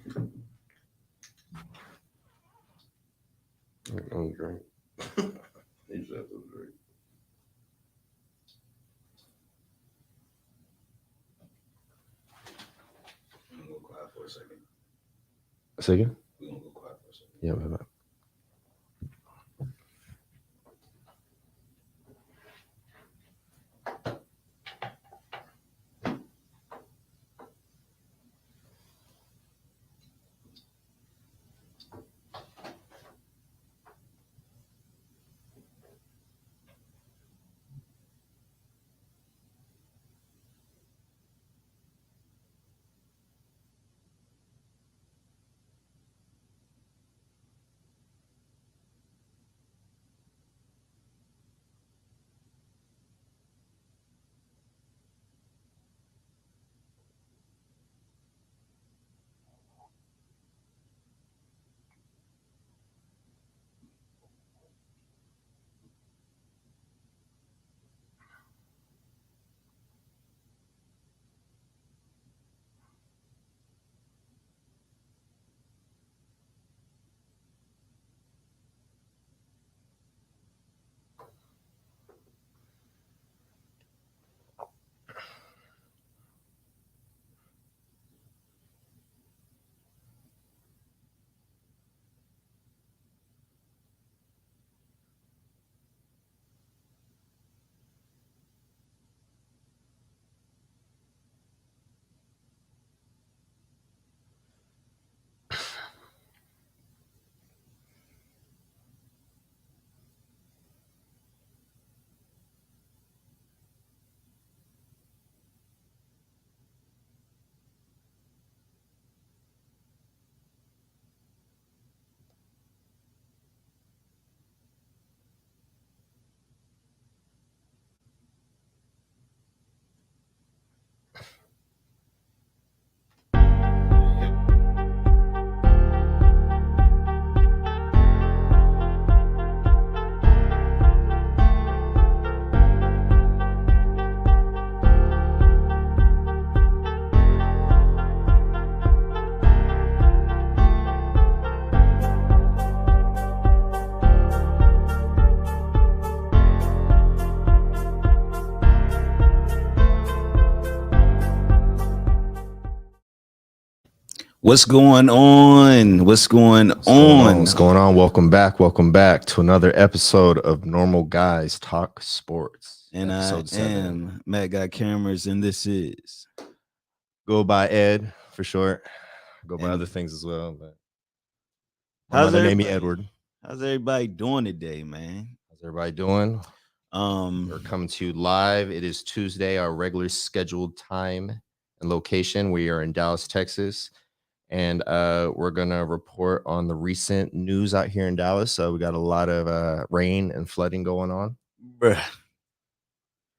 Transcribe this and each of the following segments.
I'm drink. He just have to drink. I'm gonna go quiet for a second. Second? We're gonna go quiet for a second. Yeah, bye. What's going on? What's going on? What's going on? Welcome back to another episode of Normal Guys Talk Sports. And episode 7. Matt Got Cameras, and this is Go by Ed for short. Go by And- other things as well, but How's name me everybody- Edward. How's everybody doing today, man? How's everybody doing? We're Um, coming to you live. It is Tuesday, our regular scheduled time and location. We are in Dallas, Texas. And we're going to report on the recent news out here in Dallas. So we got a lot of rain and flooding going on. bruh.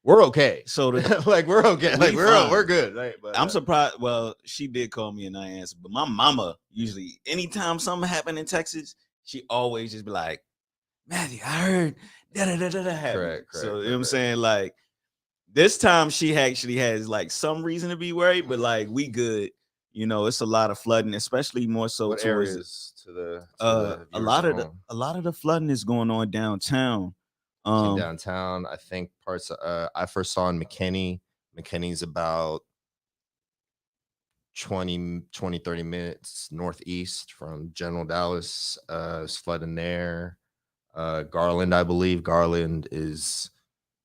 We're okay. So like we're okay. Like fine. we're good. Right? But, I'm surprised. Well, she did call me and I answered, but my mama usually, anytime something happened in Texas, she always just be like, "Matty, I heard da da da da da happen." Correct, So you know what I'm saying? Like this time, she actually has like some reason to be worried, but like we good. You know, it's a lot of flooding, especially more so what towards areas to the a lot of the flooding is going on downtown. Downtown, I think parts I first saw in McKinney. McKinney's about 20 30 minutes northeast from General Dallas. It's flooding there. Garland, I believe. Garland is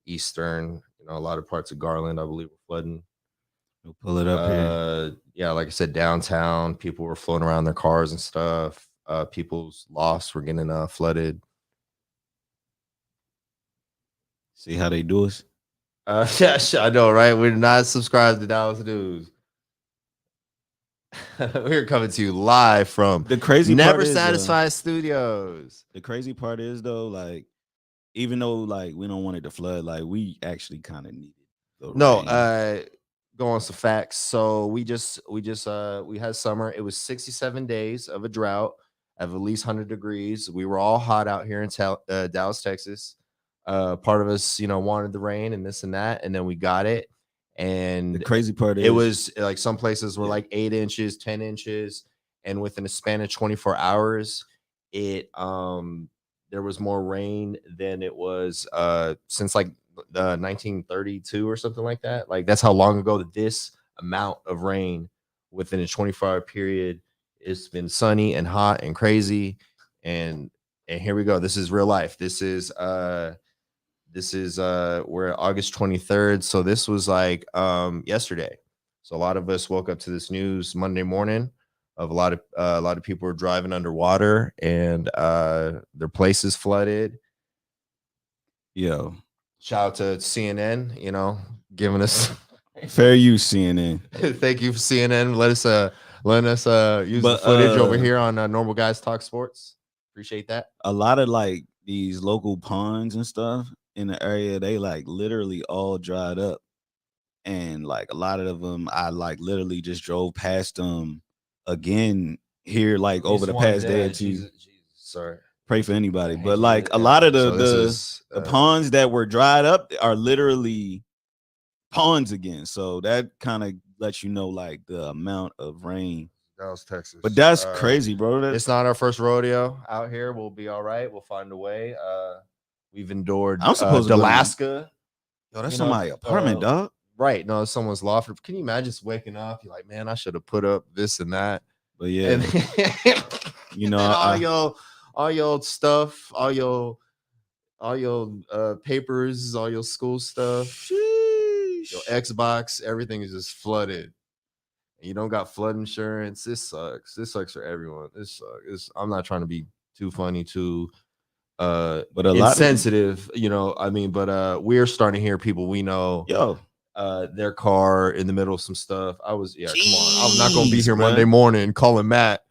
eastern. You know, a lot of parts of Garland, I believe, were flooding. We'll pull it up here. Yeah, like I said, downtown, people were floating around their cars and stuff. People's lofts were getting flooded. See how they do us? Yeah, I know, right? We're not subscribed to Dallas News. We're coming to you live from The crazy Never part is, Satisfied Studios. The crazy part is though, like, even though like we don't want it to flood, like we actually kind of need it. Go on some facts. So we had summer. It was 67 days of a drought of at least 100 degrees. We were all hot out here in Dallas, Texas. Part of us, wanted the rain and this and that, and then we got it. And The crazy part is it was like some places were like 8 inches, 10 inches, and within a span of 24 hours, it there was more rain than it was since like 1932 or something like that. Like that's how long ago that this amount of rain within a 24-hour period. It's been sunny and hot and crazy, and here we go. This is real life. This is we're August 23rd, so this was like yesterday. So a lot of us woke up to this news Monday morning of a lot of people were driving underwater and their places flooded. Yo, Shout out to CNN, giving us fair use, CNN. Thank you for CNN. Letting us use the footage over here on Normal Guys Talk Sports. Appreciate that. A lot of like these local ponds and stuff in the area, they like literally all dried up, and like a lot of them, I like literally just drove past them again here like over the past day or two. Jesus, sorry. Pray for anybody, but like a lot of the ponds that were dried up are literally ponds again. So that kind of lets you know like the amount of rain. Dallas, Texas. But that's crazy, bro. It's not our first rodeo out here. We'll be all right. We'll find a way. We've endured I'm supposed to Alaska. Yo, that's somebody's apartment, dog. Right. No, someone's loft. Can you imagine just waking up? You're like, man, I should have put up this and that. But yeah, and all your stuff, all your papers, all your school stuff, sheesh. your Xbox, everything is just flooded. And you don't got flood insurance. This sucks. This sucks for everyone. This sucks. I'm not trying to be too funny, too but a insensitive, but we're starting to hear people we know their car in the middle of some stuff. Come on. I'm not gonna be here Monday morning calling Matt.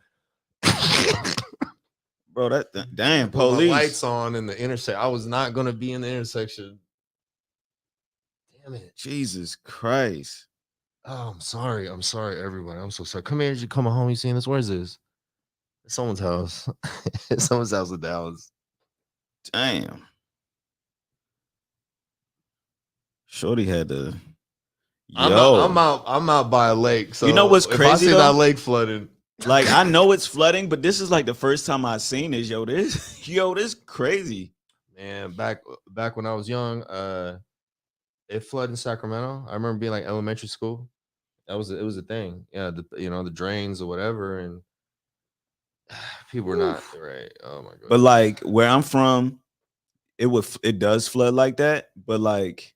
Bro, that damn police lights on in the intersection. I was not gonna be in the intersection. Damn it. Jesus Christ. Oh, I'm sorry, everyone. I'm so sorry. Come here, you come home. You seeing this? Where is this? It's someone's house. It's someone's house in Dallas. Damn. Shorty had to. I'm out by a lake. So you know what's crazy? If I see that lake flooding, like I know it's flooding, but this is like the first time I've seen this. This crazy. Man, back when I was young, it flooded in Sacramento. I remember being like elementary school. It was a thing. Yeah, the drains or whatever, and people were not right. Oh my god. But like where I'm from, it does flood like that. But like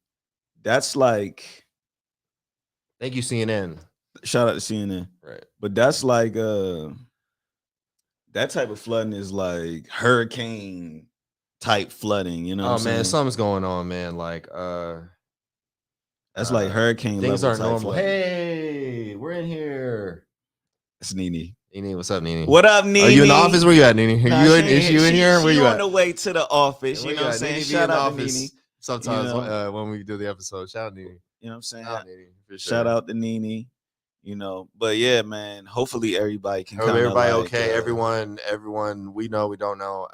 that's like. Thank you, CNN. Shout out to CNN. Right. But that's like that type of flooding is like hurricane type flooding, you know. Oh man, something's going on, man. Like that's like hurricane things aren't normal. Flooding. Hey, we're in here. It's Nene. Nene, what's up, Nene? What up, Nene? Are you in the office? Where you at, Nene? Is you in here? Where you at? On the way to the office. You know what I'm saying? Shout out to Nene. Sometimes when we do the episode, shout out Nene. You know what I'm saying? Shout out to Nene. But yeah, man. Hopefully everybody can. Everybody okay. Everyone we know, we don't know.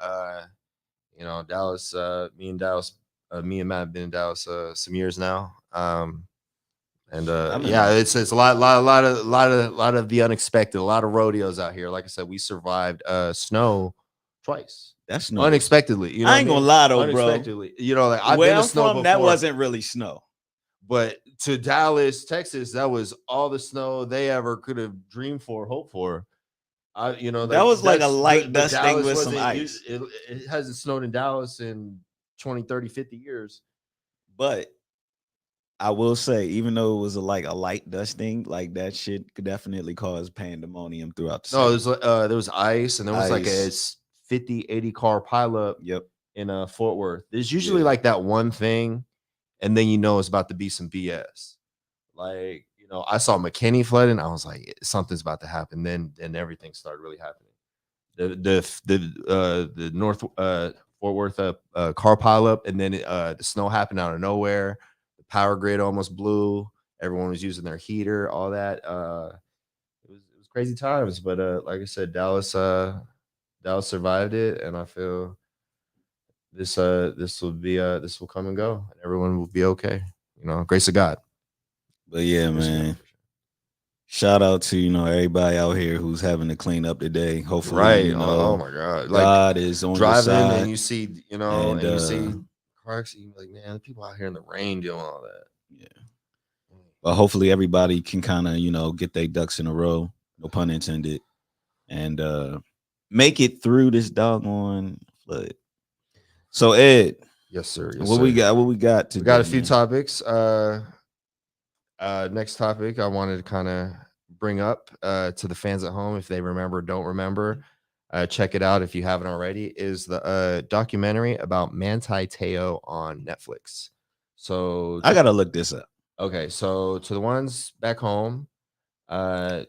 Dallas. Me and Matt have been in Dallas some years now. It's a lot of the unexpected. A lot of rodeos out here. Like I said, we survived snow twice. That's snow unexpectedly. I ain't gonna lie though, bro. Unexpectedly. Like I've where been I'm to snow from, before. That wasn't really snow. But to Dallas, Texas, that was all the snow they ever could have dreamed for, hoped for. That was like a light dusting with some ice. It hasn't snowed in Dallas in 20, 30, 50 years. But I will say, even though it was a light dusting, like that shit could definitely cause pandemonium throughout the city. There was ice, and there was like a 50, 80 car pileup. Yep. In Fort Worth. There's usually like that one thing. And then it's about to be some BS. Like, I saw McKinney flooding. I was like, something's about to happen. Then everything started really happening. The North Fort Worth car pileup, and then the snow happened out of nowhere. The power grid almost blew. Everyone was using their heater, all that. It was crazy times. But like I said, Dallas survived it, and I feel this will come and go, and everyone will be okay. Grace of God. But yeah, man. Shout out to everybody out here who's having to clean up today. Hopefully, Right. Oh my God. Like God is on your driving side. and you see, And, and you see car accident, like, man, the people out here in the rain doing all that. Yeah. But hopefully everybody can kind of get their ducks in a row, no pun intended, and make it through this doggone flood. So Ed, Yes, sir. Yes, what sir. we got? What we got today? We got a few man? topics. Next topic I wanted to kind of bring up to the fans at home, if they remember, don't remember, check it out if you haven't already, is the documentary about Manti Te'o on Netflix. So I gotta look this up. Okay, so to the ones back home, well,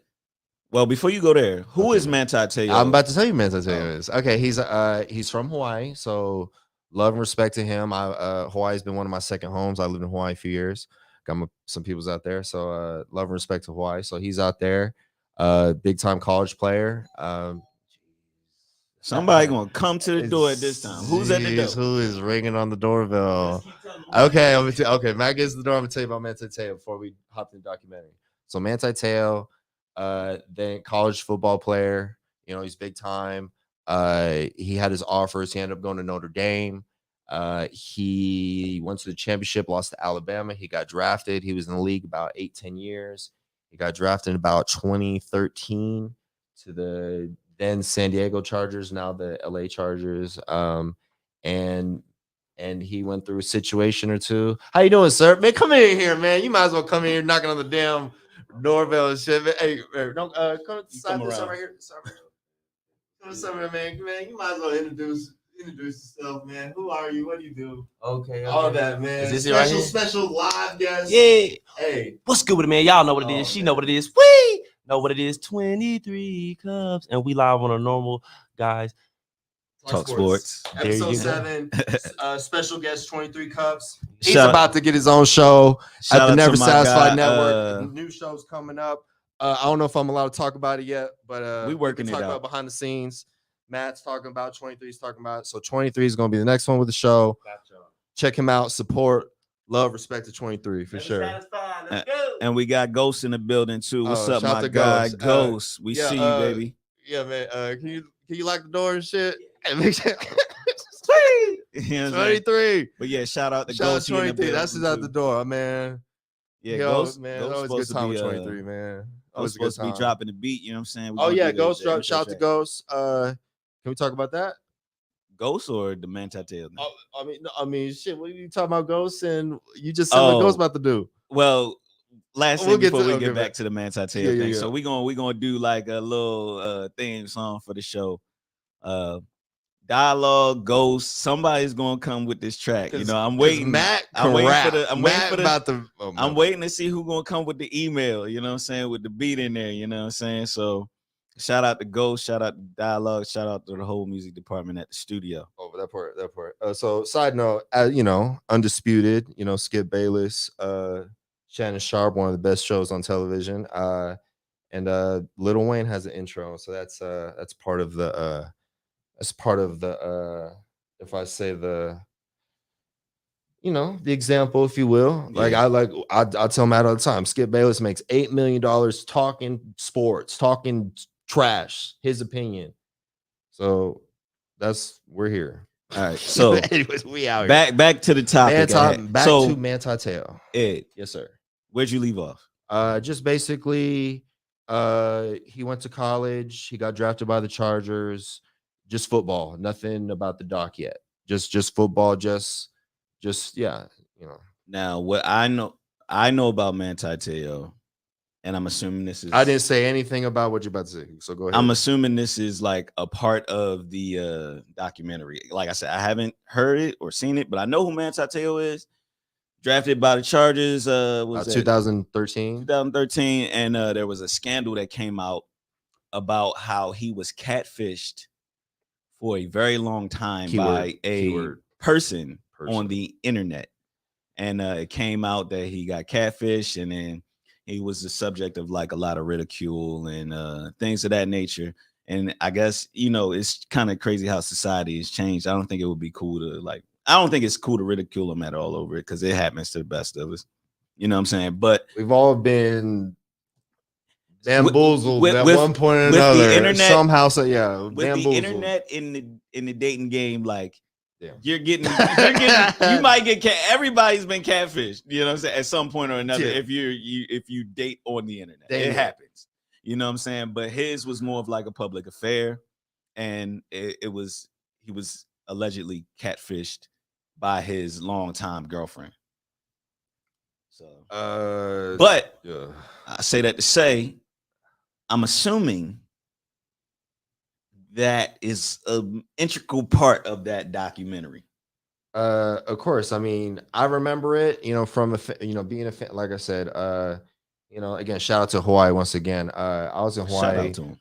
before you go there, who is Okay. Manti Te'o? I'm about to tell you Manti Te'o is. Okay, he's from Hawaii, so love and respect to him. Hawaii's been one of my second homes. I lived in Hawaii a few years. Got some people's out there, so love and respect to Hawaii. So he's out there, big time college player. Somebody gonna come to the door at this time. Who's at the door? Who is ringing on the doorbell? Okay, okay. Matt gets the door. I'm gonna tell you about Manti Te'o before we hop in the documentary. So Manti Te'o, then college football player. He's big time. He had his offers. He ended up going to Notre Dame. He went to the championship, lost to Alabama. He got drafted. He was in the league about 8-10 years. He got drafted in about 2013 to the then San Diego Chargers, now the LA Chargers. And he went through a situation or two. How you doing, sir? Man, come in here, man. You might as well come in here knocking on the damn doorbell and shit. Man. Hey, don't come inside this right here. Come inside, man. You might as well introduce yourself, man. Who are you? What do you do? Okay. All that, man. Is this it right here? Special live guest. Yeah. Hey. What's good with it, man? Y'all know what it is. She know what it is. We know what it is. 23 Cubs. And we live on a normal, guys. Talk sports. Episode 7. Special guest 23 Cups. He's about to get his own show at the Never Satisfied Network. New show's coming up. I don't know if I'm allowed to talk about it yet, but we working it out. About behind the scenes. Matt's talking about 23's talking about. So 23 is going to be the next one with the show. Gotcha. Check him out. Support, love, respect to 23 for sure. Let's go. And we got Ghost in the building too. What's up, my guy? Ghost. We see you, baby. Yeah, man. Can you lock the door and shit? Sweet. 23. But yeah, shout out to Ghost. 23. That's just out the door, man. Yeah, Ghost, man. Always a good time with 23, man. Always supposed to be dropping the beat. You know what I'm saying? Oh yeah, Ghost drop. Shout out to Ghost. Can we talk about that? Ghost or the Manti Te'o? I mean, shit. What are you talking about, Ghost? And you just said what Ghost about to do. Well, last thing before we get back to the Manti Te'o thing. So we gonna do like a little theme song for the show. Dialogue, Ghost. Somebody's gonna come with this track. I'm waiting. I'm waiting to see who's gonna come with the email. You know what I'm saying, with the beat in there. You know what I'm saying. So shout out to Ghost. Shout out to Dialogue. Shout out to the whole music department at the studio. Oh, that part. So side note, Undisputed. Skip Bayless, Shannon Sharp, one of the best shows on television. And Lil Wayne has an intro, so that's part of the. As part of the if I say the the example, if you will. Yeah. I tell Matt all the time, Skip Bayless makes $8 million talking sports, talking trash, his opinion. So we're here. All right. So anyways, we out here. Back to the topic. Back to Manti Te'o. Ed. Yes, sir. Where'd you leave off? Just basically he went to college, he got drafted by the Chargers. Just football, nothing about the doc yet. Just football, just yeah, Now, what I know about Manti Te'o, and I'm assuming this is. I didn't say anything about what you're about to say, so go ahead. I'm assuming this is like a part of the documentary. Like I said, I haven't heard it or seen it, but I know who Manti Te'o is. Drafted by the Chargers, was 2013. 2013, and there was a scandal that came out about how he was catfished for a very long time by a person on the internet. And it came out that he got catfished, and then he was the subject of like a lot of ridicule and things of that nature. And I guess, it's kind of crazy how society has changed. I don't think it would be cool to I don't think it's cool to ridicule him at all over it, because it happens to the best of us. You know what I'm saying? But we've all been bamboozled with- at with- one point or with the another. internet- Somehow, so yeah, with bamboozled. the internet in the dating game, like Yeah. you're getting you might get everybody's been catfished, you know what I'm saying, at some point or another. Yeah. If you date on the internet, Dang it it. happens, you know what I'm saying. But his was more of like a public affair, and he was allegedly catfished by his longtime girlfriend. So but yeah. I say that to say, I'm assuming that is an integral part of that documentary. Of course. I mean, I remember it, from being a fan, like I said, again, shout out to Hawaii once again. I was in Hawaii. Shout out to him.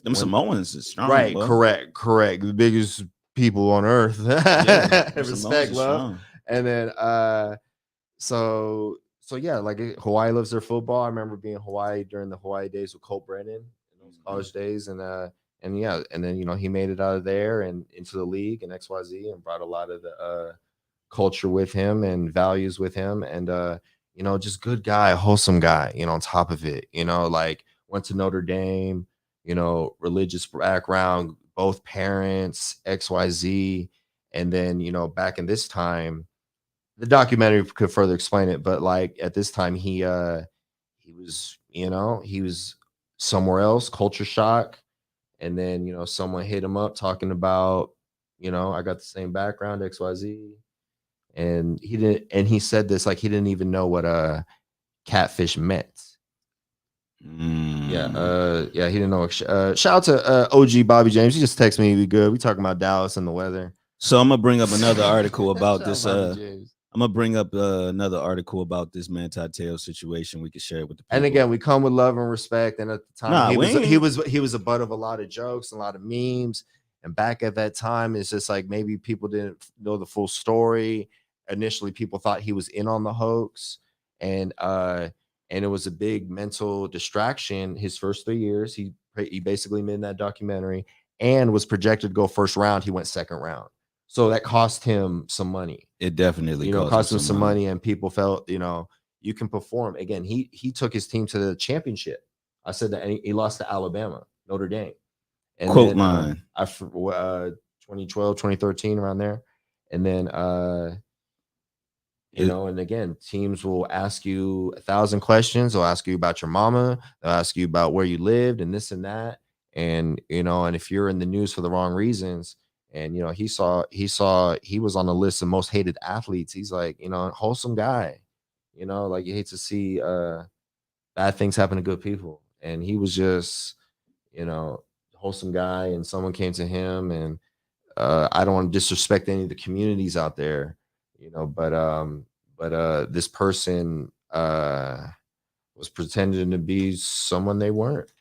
Them Samoans is strong, right? boy. Correct. The biggest people on earth. Yeah, Respect, love, and then so yeah, like Hawaii loves their football. I remember being in Hawaii during the Hawaii days with Colt Brennan in those college days, and then he made it out of there and into the league and XYZ and brought a lot of the culture with him and values with him, and just good guy, wholesome guy. On top of it, like went to Notre Dame, religious background, both parents, XYZ, and then back in this time. The documentary could further explain it, but like at this time, he was somewhere else, culture shock, and then someone hit him up talking about I got the same background, XYZ, and he said this like he didn't even know what catfish meant. Yeah, he didn't know. Shout out to OG Bobby James. He just texted me. We good. We talking about Dallas and the weather. So I'm gonna bring up another article about Shout this. out Bobby James. I'm gonna bring up another article about this Manti Te'o situation. We can share it with the people. And again, we come with love and respect. And at the time, Nah, he was a butt of a lot of jokes, and a lot of memes. And back at that time, it's just like maybe people didn't know the full story. Initially, people thought he was in on the hoax, and it was a big mental distraction. His first 3 years, he basically made that documentary and was projected to go first round. He went second round. So that cost him some money. It definitely cost him some money, and people felt, you can perform. Again, he took his team to the championship. I said that, and he lost to Alabama, Notre Dame. And quote then, mine. 2012, 2013, around there. And then, and again, teams will ask you 1,000 questions. They'll ask you about your mama. They'll ask you about where you lived and this and that. And, and if you're in the news for the wrong reasons, and he was on the list of most hated athletes. He's like, wholesome guy, like you hate to see bad things happen to good people. And he was just, wholesome guy. And someone came to him, and I don't want to disrespect any of the communities out there, but this person was pretending to be someone they weren't,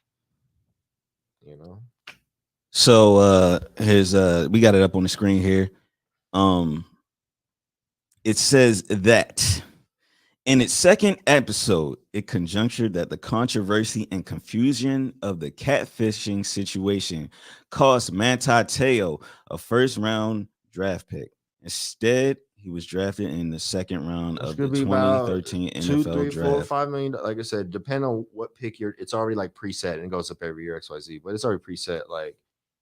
So we got it up on the screen here. It says that in its second episode, it conjectured that the controversy and confusion of the catfishing situation cost Manti Te'o a first-round draft pick. Instead, he was drafted in the second round of the 2013 NFL draft. $5 million. Like I said, depending on what pick it's already like preset, and it goes up every year, XYZ, but it's already preset. Like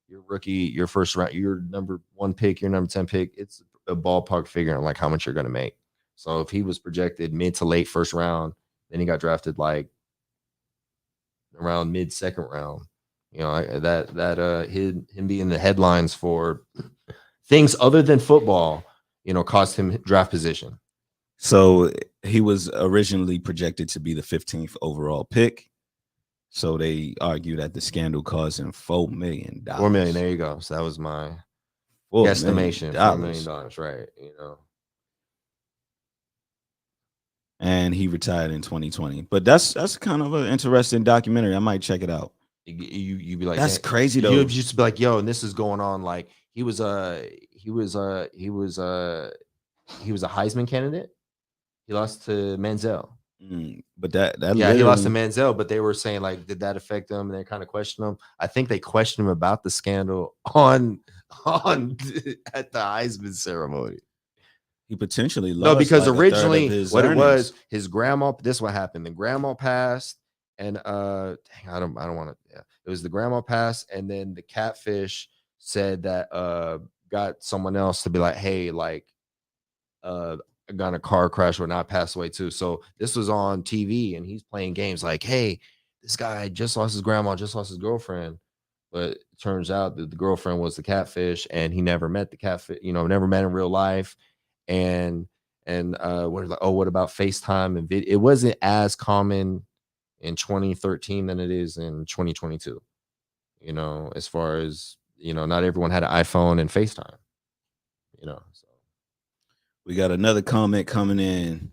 your rookie, your first round, your number 1 pick, your number 10 pick, it's a ballpark figure on like how much you're going to make. So if he was projected mid to late first round, then he got drafted like around mid second round. Him being in the headlines for things other than football, cost him draft position. So he was originally projected to be the 15th overall pick. So they argue that the scandal cost him $4 million. $4 million. There you go. So that was my guesstimation. $4 million, right? And he retired in 2020. But that's kind of an interesting documentary. I might check it out. You be like, that's crazy though. You just be like, yo, and this is going on. Like he was a Heisman candidate. He lost to Manziel. But that he lost to Manziel, but they were saying like, did that affect him? And they kind of questioned him. I think they questioned him about the scandal on at the Heisman ceremony. He potentially lost. No, because like originally it was his grandma. This is what happened. The grandma passed, and dang, I don't want to. Yeah, it was the grandma passed, and then the catfish said that got someone else to be like, hey, like I got in a car crash or not passed away too. So this was on TV, and he's playing games like, hey, this guy just lost his grandma, just lost his girlfriend. But it turns out that the girlfriend was the catfish, and he never met the catfish, never met in real life. And we're like, oh, what about FaceTime and video? It wasn't as common in 2013 than it is in 2022. As far as not everyone had an iPhone and FaceTime. So. We got another comment coming in.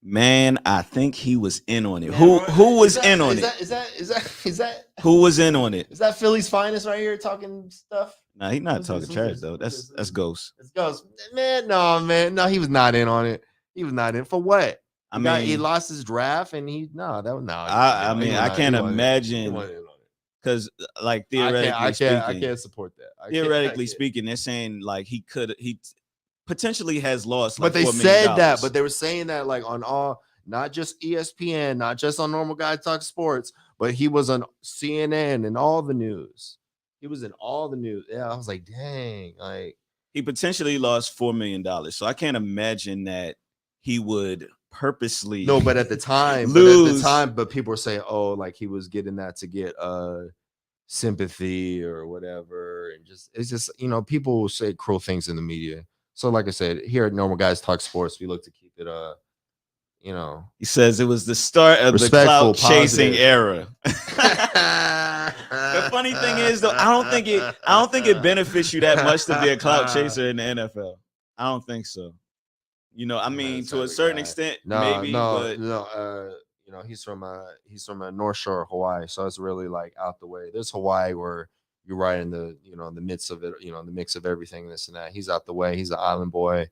Man, I think he was in on it. Who was in on it? Is that Who was in on it? Is that Philly's finest right here talking stuff? Nah, he's not talking trash though. That's Ghost. It's Ghost. Man, no, he was not in on it. He was not in for what? He lost his draft, and I mean, I can't imagine because, like, theoretically speaking, I can't support that. Theoretically speaking, they're saying like he potentially has lost. But like they said that. But they were saying that like on all, not just ESPN, not just on Normal Guy Talk Sports, but he was on CNN and all the news. He was in all the news. Yeah, I was like, dang, like he potentially lost $4 million. So I can't imagine that he would purposely but at the time, lose. But people were saying, oh, like he was getting that to get sympathy or whatever. And it's just people will say cruel things in the media. So like I said, here at Normal Guys Talk Sports, we look to keep it He says it was the start of the clout chasing era. The funny thing is though, I don't think it benefits you that much to be a clout chaser in the NFL. I don't think so. I mean, to a certain extent, maybe. He's from North Shore of Hawaii, so it's really like out the way. There's Hawaii where you're right in the in the midst of it, in the mix of everything, this and that. He's out the way. He's an island boy.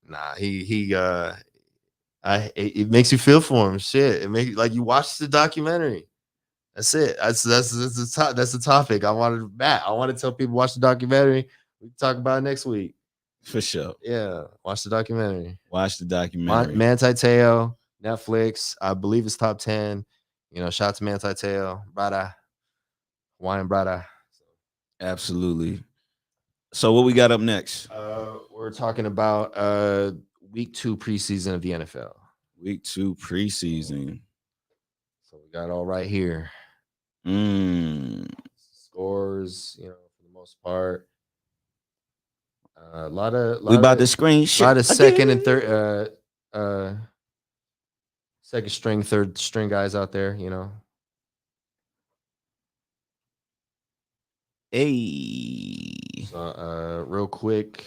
Nah, it makes you feel for him. Shit, it makes like you watch the documentary. That's it. That's the topic. I want to tell people watch the documentary. We can talk about it next week. For sure. Yeah, watch the documentary. Manti Te'o, Netflix. I believe it's top 10. Shout out to Manti Te'o, brother, Hawaiian brother. Absolutely. So what we got up next? We're talking about week 2 preseason of the NFL. Week 2 preseason. So we got it all right here. Scores, for the most part. A lot of second and third second string, third string guys out there, Hey. So, real quick.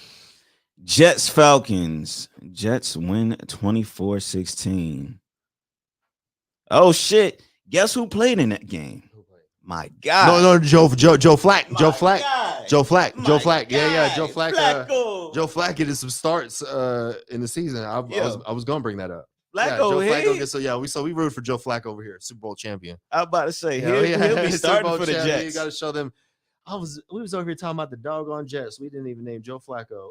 Jets Falcons. Jets win 24-16. Oh shit. Guess who played in that game? My God. No, Joe Flack. Yeah, Joe Flack. Joe Flack getting some starts in the season. I was gonna bring that up. We rooted for Joe Flack over here, Super Bowl champion. I'm about to say he'll be starting for the Jets. You got to show them. We was over here talking about the doggone Jets. We didn't even name Joe Flacco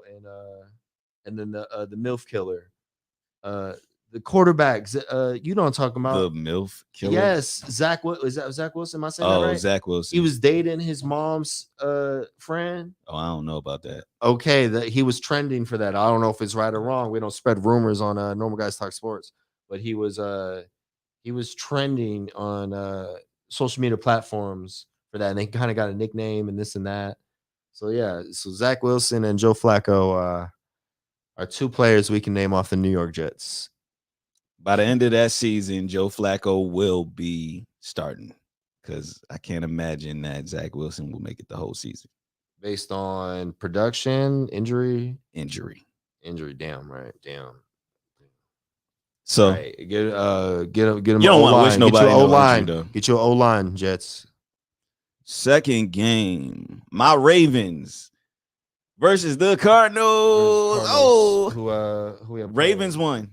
and then the MILF killer, the quarterbacks. You know what I'm talking about? The MILF killer. Yes, Zach. What is that? Zach Wilson? Am I saying that right? Zach Wilson. He was dating his mom's friend. Oh, I don't know about that. Okay, that he was trending for that. I don't know if it's right or wrong. We don't spread rumors on Normal Guys Talk Sports, but he was trending on social media platforms for that, and they kind of got a nickname and this and that. So yeah, so Zach Wilson and Joe Flacco are two players we can name off the New York Jets. By the end of that season, Joe Flacco will be starting because I can't imagine that Zach Wilson will make it the whole season. Based on production, injury. Damn right, damn. So right. Get him. You don't want to wish nobody no O-line. Though. Get your O-line, Jets. Second game, my Ravens versus the Cardinals. Oh, who have Ravens won.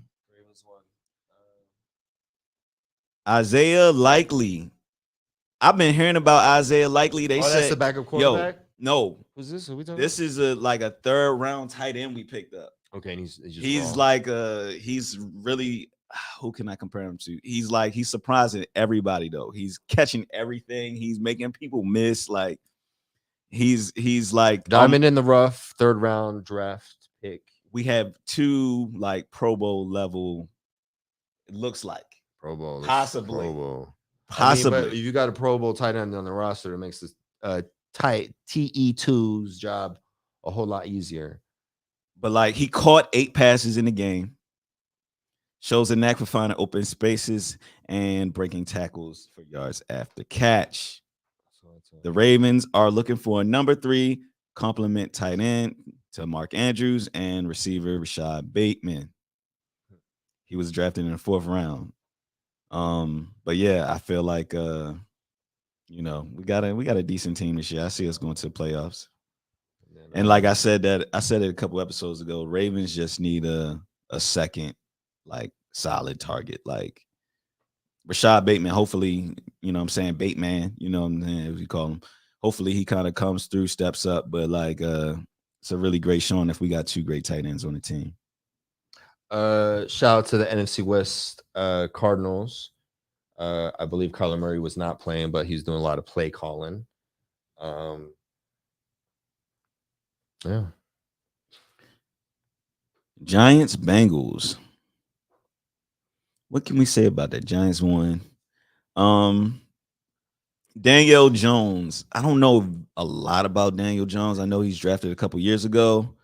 Isaiah Likely. I've been hearing about Isaiah Likely. They said that's the backup quarterback. No. Who's this? This is like a third round tight end we picked up. Okay, and he's really who can I compare him to? He's surprising everybody though. He's catching everything. He's making people miss. Like he's like Diamond in the rough, 3rd round draft pick. we have 2 like Pro Bowl level. It looks like Pro Bowl, possibly. Pro Bowl. Possibly. I mean, but if you got a Pro Bowl tight end on the roster, it makes this tight TE2's job a whole lot easier. But like he caught 8 passes in the game. Shows a knack for finding open spaces and breaking tackles for yards after catch. The Ravens are looking for a number 3 complement tight end to Mark Andrews and receiver Rashad Bateman. He was drafted in the 4th round. But yeah, I feel like we got a decent team this year. I see us going to the playoffs. And like I said it a couple episodes ago, Ravens just need a second like solid target. Like Rashad Bateman, hopefully, Bateman, as we call him. Hopefully he kind of comes through, steps up, but like it's a really great showing if we got 2 great tight ends on the team. Shout out to the NFC West Cardinals. I believe Kyler Murray was not playing, but he's doing a lot of play calling. Yeah. Giants, Bengals. What can we say about that? Giants won. Daniel Jones. I don't know a lot about Daniel Jones. I know he's drafted a couple years ago.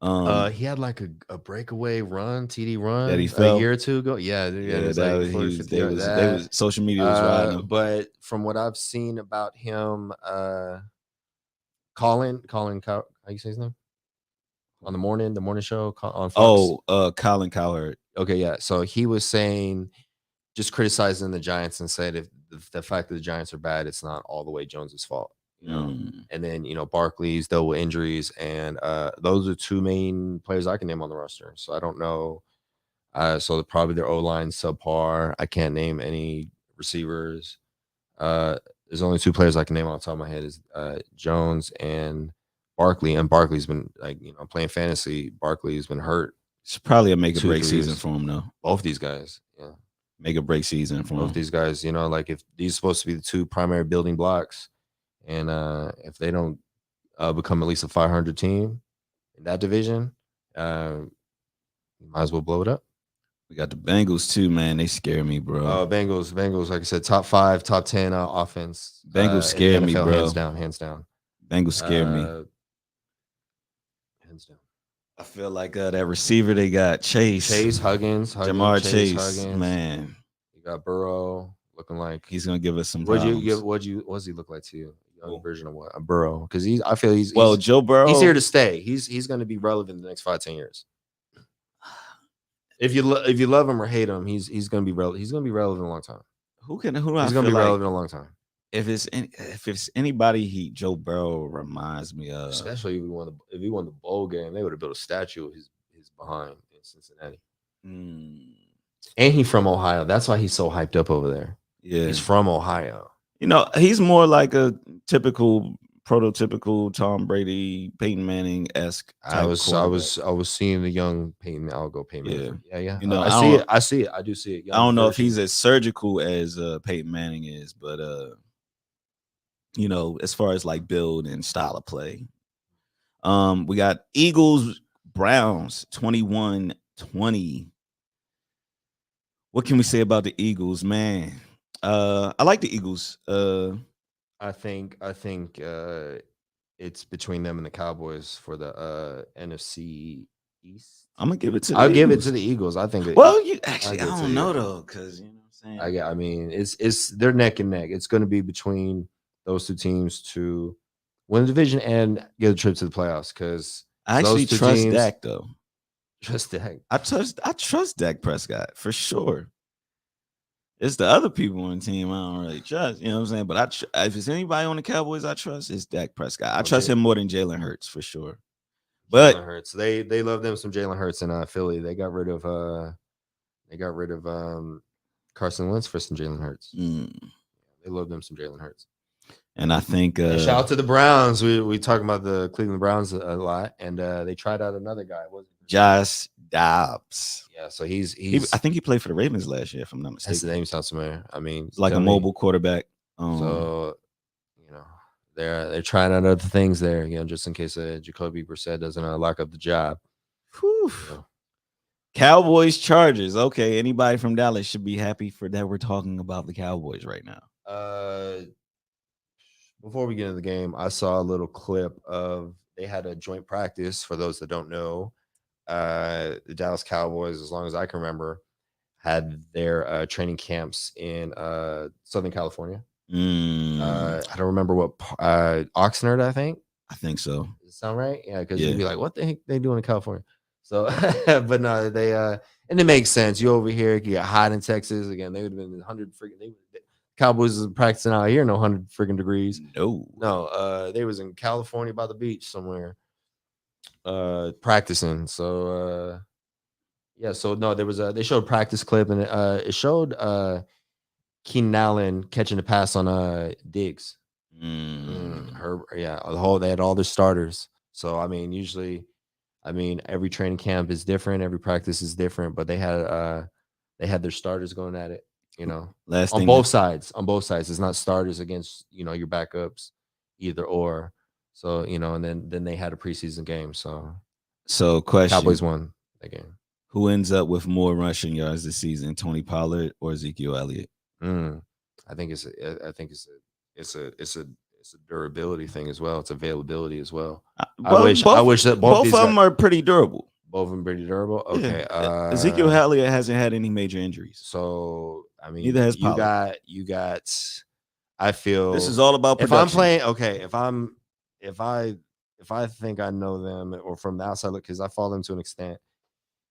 He had like a breakaway run, TD run that he fell a year or 2 ago. Yeah, social media was riding him. But from what I've seen about him, Colin, how you say his name? On the morning show on Fox. Colin Cowherd. Okay, yeah. So he was saying, just criticizing the Giants and said if the fact that the Giants are bad, it's not all the way Jones's fault. And then Barkley's double injuries, and those are 2 main players I can name on the roster. So I don't know. So probably their O-line subpar. I can't name any receivers. There's only 2 players I can name off the top of my head is Jones and Barkley. And Barkley's been playing fantasy. Barkley's been hurt. It's probably a make or break season for him though. Both these guys, yeah. Make or break season for both these guys. Like if these are supposed to be the 2 primary building blocks. And if they don't become at least a 500 team in that division, you might as well blow it up. We got the Bengals too, man. They scare me, bro. Bengals, like I said, top 5, top 10 offense. Bengals scare me, bro. Hands down. Bengals scare me. Hands down. I feel like that receiver they got, Chase Huggins, Jamar Chase, Huggins. Man. You got Burrow looking like he's gonna give us some. What does he look like to you? Young version of what? A Burrow, because I feel he's Joe Burrow. He's here to stay. He's going to be relevant in the next 5-10 years. If you love him or hate him, he's going to be relevant. He's going to be relevant a long time. He's going to be relevant a long time. If it's anybody, Joe Burrow reminds me of. Especially if he won the bowl game, they would have built a statue of his behind in Cincinnati. And he's from Ohio. That's why he's so hyped up over there. Yeah, he's from Ohio. He's more like a prototypical Tom Brady, Peyton Manning-esque. I was seeing the young Peyton. I'll go Peyton Manning. Yeah. I see it. I do see it. I don't know if he's as surgical as Peyton Manning is, but as far as like build and style of play. We got Eagles, Browns, 21-20. What can we say about the Eagles, man? I like the Eagles. I think it's between them and the Cowboys for the NFC East. I'm gonna give it to. I'll give it to the Eagles. I think. I don't know though, because you know what I'm saying. I mean, it's they're neck and neck. It's going to be between those 2 teams to win the division and get a trip to the playoffs. Because I actually trust Dak though. Trust Dak. I trust Dak Prescott for sure. It's the other people on the team I don't really trust. You know what I'm saying? But if it's anybody on the Cowboys I trust, it's Dak Prescott. I trust him more than Jalen Hurts for sure. But Jalen Hurts, they love them some Jalen Hurts in Philly. They got rid of Carson Wentz for some Jalen Hurts. They love them some Jalen Hurts. And I think shout out to the Browns. We talk about the Cleveland Browns a lot, and they tried out another guy. Josh Dobbs. Yeah, so he's I think he played for the Ravens last year, if I'm not that's mistaken. the name sounds familiar. I mean, It's like a tell me. mobile quarterback. So they're trying out other things there, just in case Jacoby Brissett doesn't lock up the job. Whew. Cowboys Chargers. Okay, anybody from Dallas should be happy for that. We're talking about the Cowboys right now. Before we get into the game, I saw a little clip of they had a joint practice. For those that don't know, the Dallas Cowboys, as long as I can remember, had their training camps in Southern California. I don't remember what Oxnard, I think. I think so. Does it sound right? Yeah, because you'd be like, what the heck they doing in California? So, but no, they and it makes sense. You over here, you get hot in Texas again. They would have been 100 freaking. Cowboys is practicing out here, no 100 freaking degrees. No, they was in California by the beach somewhere, practicing. So, yeah. So no, there was they showed a practice clip and it showed Keenan Allen catching a pass on Diggs. They had all their starters. So I mean, usually, every training camp is different, every practice is different, but they had their starters going at it. On both sides. It's not starters against your backups, either or. So and then they had a preseason game. So question: Cowboys won that game. Who ends up with more rushing yards this season, Tony Pollard or Ezekiel Elliott? I think it's a durability thing as well. It's availability as well. I wish that both of them are pretty durable. Both of them pretty durable. Okay. Yeah. Ezekiel Elliott hasn't had any major injuries. So neither has Pollard. You got. I feel this is all about production. If I'm playing, okay. If I think I know them or from the outside look, because I follow them to an extent.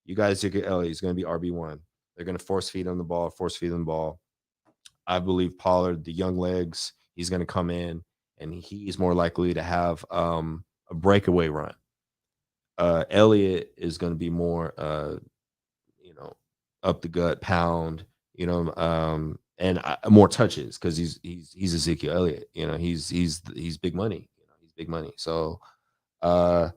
You guys, Ezekiel Elliott is going to be RB1. They're going to force feed them the ball. I believe Pollard, the young legs, he's going to come in and he's more likely to have a breakaway run. Elliott is going to be more, up the gut pound, and more touches because he's Ezekiel Elliott. He's big money. He's big money. So that's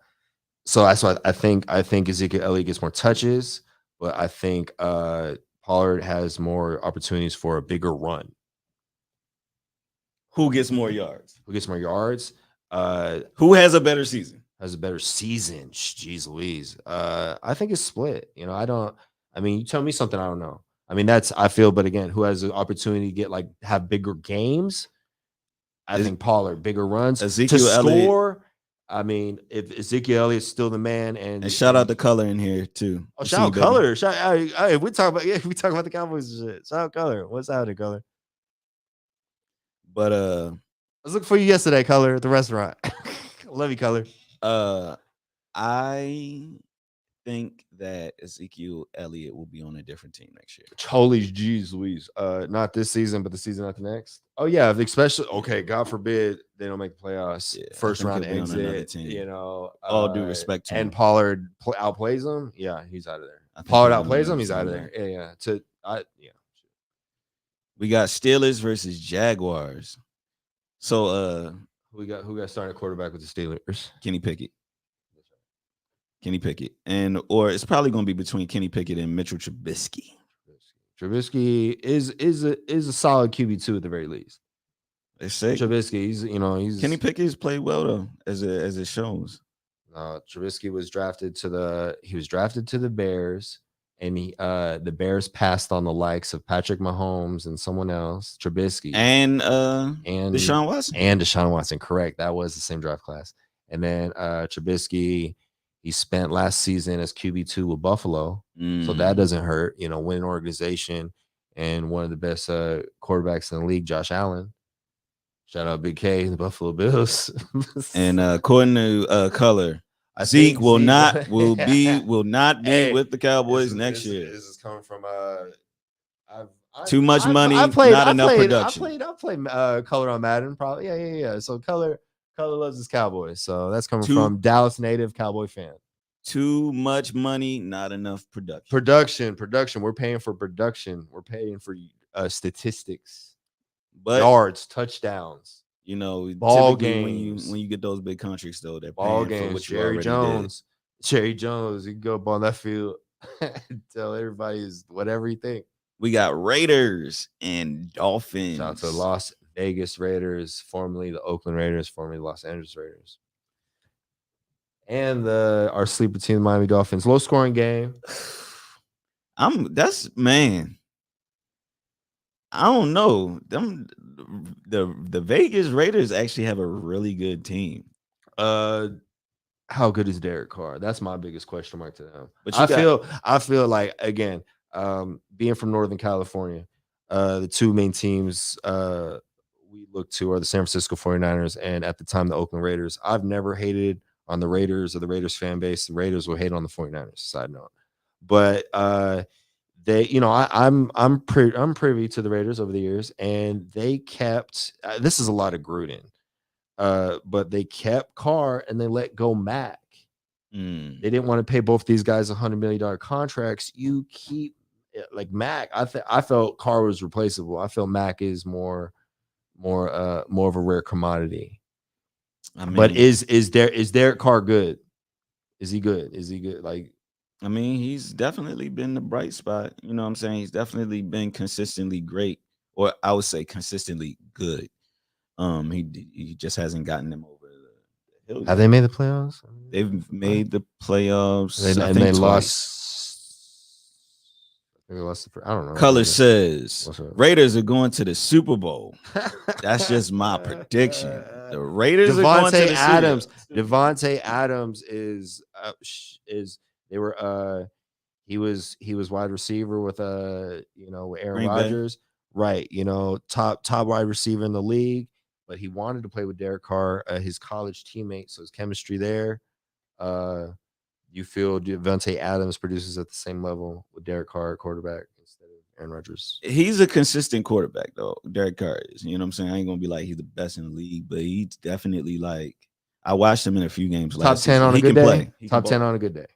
why I think Ezekiel Elliott gets more touches, but I think Pollard has more opportunities for a bigger run. Who gets more yards? Who Who has a better season? Jeez Louise. I think it's split. You tell me something I don't know. But again, who has the opportunity to get have bigger games? I think Pollard, bigger runs. Ezekiel to Elliott. score. If Ezekiel Elliott's still the man, and shout out the color in here too. Oh, shout out color. We talk about the Cowboys and shit. Shout out color. What's out of color? But I was looking for you yesterday, color, at the restaurant. Love you, color. I think that Ezekiel Elliott will be on a different team next year. Holy jeez Louise. Not this season, but the season after next. Oh yeah, especially God forbid they don't make the playoffs. Yeah, first round exit. All due respect to him. And Pollard outplays him. Yeah, he's out of there. Pollard outplays him. He's out of there. Yeah. We got Steelers versus Jaguars. So who got starting quarterback with the Steelers? Kenny Pickett. Or it's probably going to be between Kenny Pickett and Mitchell Trubisky. Trubisky is a solid QB2 at the very least. They say Trubisky, he's Kenny Pickett's played well though, as it shows. Trubisky was drafted to the Bears, and the Bears passed on the likes of Patrick Mahomes and someone else, Trubisky and Deshaun Watson. Correct, that was the same draft class. And then Trubisky, he spent last season as QB2 with Buffalo, so that doesn't hurt. Win organization and one of the best quarterbacks in the league, Josh Allen. Shout out Big K, the Buffalo Bills. And according to color, Zeke will not be with the Cowboys next year. This is coming from too much money, not enough production. I played color on Madden, probably. Yeah. So color loves his Cowboys. So that's coming from Dallas native Cowboy fan. Too much money, not enough production. Production. We're paying for production. We're paying for statistics. But yards, touchdowns, ball games. When you get those big contracts, though, they're ball paying games. for what Jerry Jones, you can go up on that field. Tell everybody whatever you think. We got Raiders and Dolphins. Shout out to the Las Vegas Raiders, formerly the Oakland Raiders, formerly the Los Angeles Raiders. And our sleeper team, the Miami Dolphins. Low scoring game. Man. I don't know. The Vegas Raiders actually have a really good team. How good is Derek Carr? That's my biggest question mark to them. But I feel like, again, being from Northern California, the two main teams we look to are the San Francisco 49ers and at the time the Oakland Raiders. I've never hated on the Raiders or the Raiders fan base. The Raiders will hate on the 49ers, side note. But they, I'm privy to the Raiders over the years, and they kept this is a lot of Gruden. But they kept Carr and they let go Mac. They didn't want to pay both these guys $100 million contracts. You keep like Mac. I felt Carr was replaceable. I feel Mac is more of a rare commodity. But is Derek Carr good? Is he good? Like, I mean, he's definitely been the bright spot. You know what I'm saying? He's definitely been consistently great, or I would say consistently good. He just hasn't gotten them over the hill. Have they made the playoffs? They've made the playoffs. They lost. I don't know. Color says Raiders are going to the Super Bowl. That's just my prediction. The Raiders are going to the Super Bowl. Devontae Adams is they were he was wide receiver with Aaron Rodgers, right? Top wide receiver in the league. But he wanted to play with Derek Carr, his college teammate, so his chemistry there. You feel Devontae Adams produces at the same level with Derek Carr at quarterback instead of Aaron Rodgers? He's a consistent quarterback, though. Derek Carr is. You know what I'm saying? I ain't gonna be like he's the best in the league, but he's definitely like I watched him in a few games. Top 10 on a good day. Top 10 on a good day.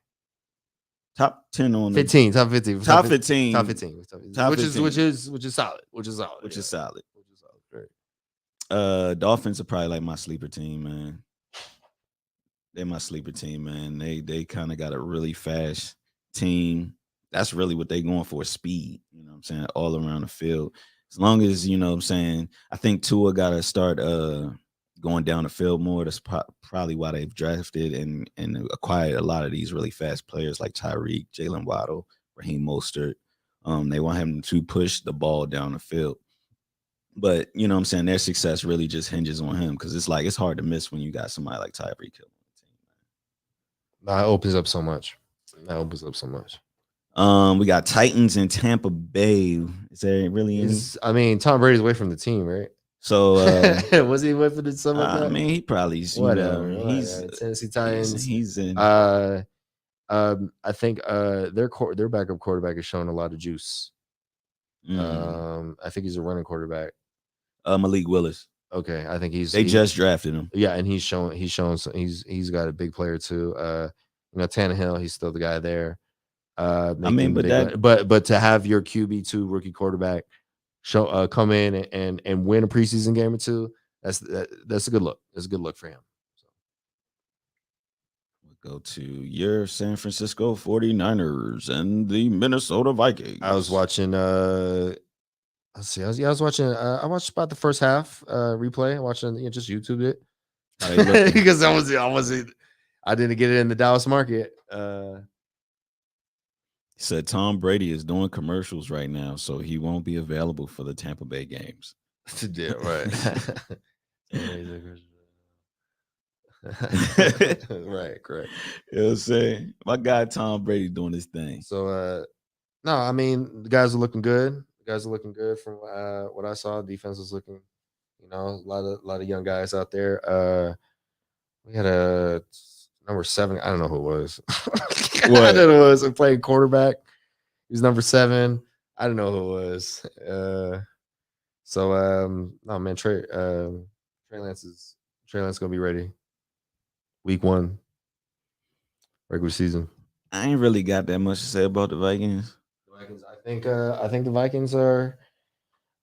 Top 10 on 15. Top 15. Top 15. Top 15. Which is solid. Which is solid. Dolphins are probably like my sleeper team, man. They're my sleeper team, man. They kind of got a really fast team. That's really what they're going for, speed. You know what I'm saying? All around the field. As long as, you know what I'm saying, I think Tua got to start going down the field more. That's probably why they've drafted and acquired a lot of these really fast players like Tyreek, Jalen Waddle, Raheem Mostert. They want him to push the ball down the field. But, you know what I'm saying, their success really just hinges on him because it's hard to miss when you got somebody like Tyreek Hill on the team. That opens up so much. We got Titans and Tampa Bay. Is there really any? I mean, Tom Brady's away from the team, right? So was he away from the something like that? I mean, he probably whatever. He's Tennessee Titans. He's in. I think their backup quarterback is showing a lot of juice. I think he's a running quarterback. Malik Willis. Okay, I think they just drafted him. Yeah, and he's he's got a big player too. Tannehill, he's still the guy there. But to have your QB2 rookie quarterback come in and win a preseason game or two, that's a good look. That's a good look for him. We'll go to your San Francisco 49ers and the Minnesota Vikings. I was watching I watched about the first half replay. I watched just YouTubed it because I didn't get it in the Dallas market. He said Tom Brady is doing commercials right now, so he won't be available for the Tampa Bay games. Yeah, right. Right, correct. You know what I'm saying? My guy Tom Brady doing his thing. So no, I mean the guys are looking good. From what I saw. Defense was looking, a lot of young guys out there. We had a number 7. I don't know who it was. I don't know who it was. Playing quarterback. He was number 7. I don't know who it was. No man, Trey Lance gonna be ready. Week 1, regular season. I ain't really got that much to say about the Vikings. I think the Vikings are.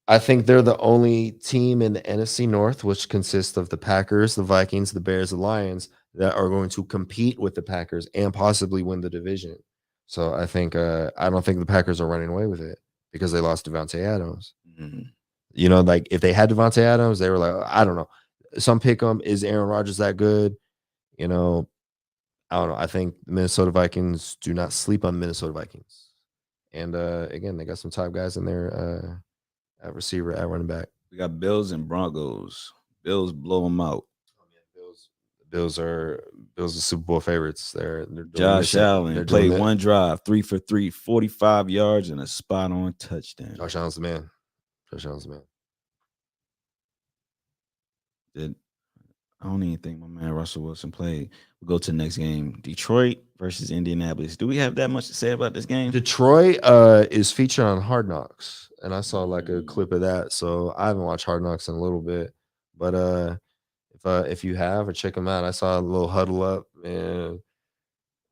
I think they're the only team in the NFC North, which consists of the Packers, the Vikings, the Bears, the Lions, that are going to compete with the Packers and possibly win the division. So I think I don't think the Packers are running away with it because they lost Devontae Adams. Mhm. You know, like if they had Devontae Adams, they were like, I don't know. Some pick them. Is Aaron Rodgers that good? You know, I don't know. I think the Minnesota Vikings do not sleep on the Minnesota Vikings. And again, they got some top guys in there at receiver, at running back. We got Bills and Broncos. Bills blow them out. Bills are Super Bowl favorites. They're doing Josh Allen they're played doing one drive, 3 for 3, 45 yards and a spot on touchdown. Josh Allen's the man. Josh Allen's the man. I don't even think my man Russell Wilson played. We'll go to the next game. Detroit versus Indianapolis. Do we have that much to say about this game? Detroit is featured on Hard Knocks, and I saw like a clip of that. So I haven't watched Hard Knocks in a little bit, but if you have or check them out, I saw a little huddle up, man.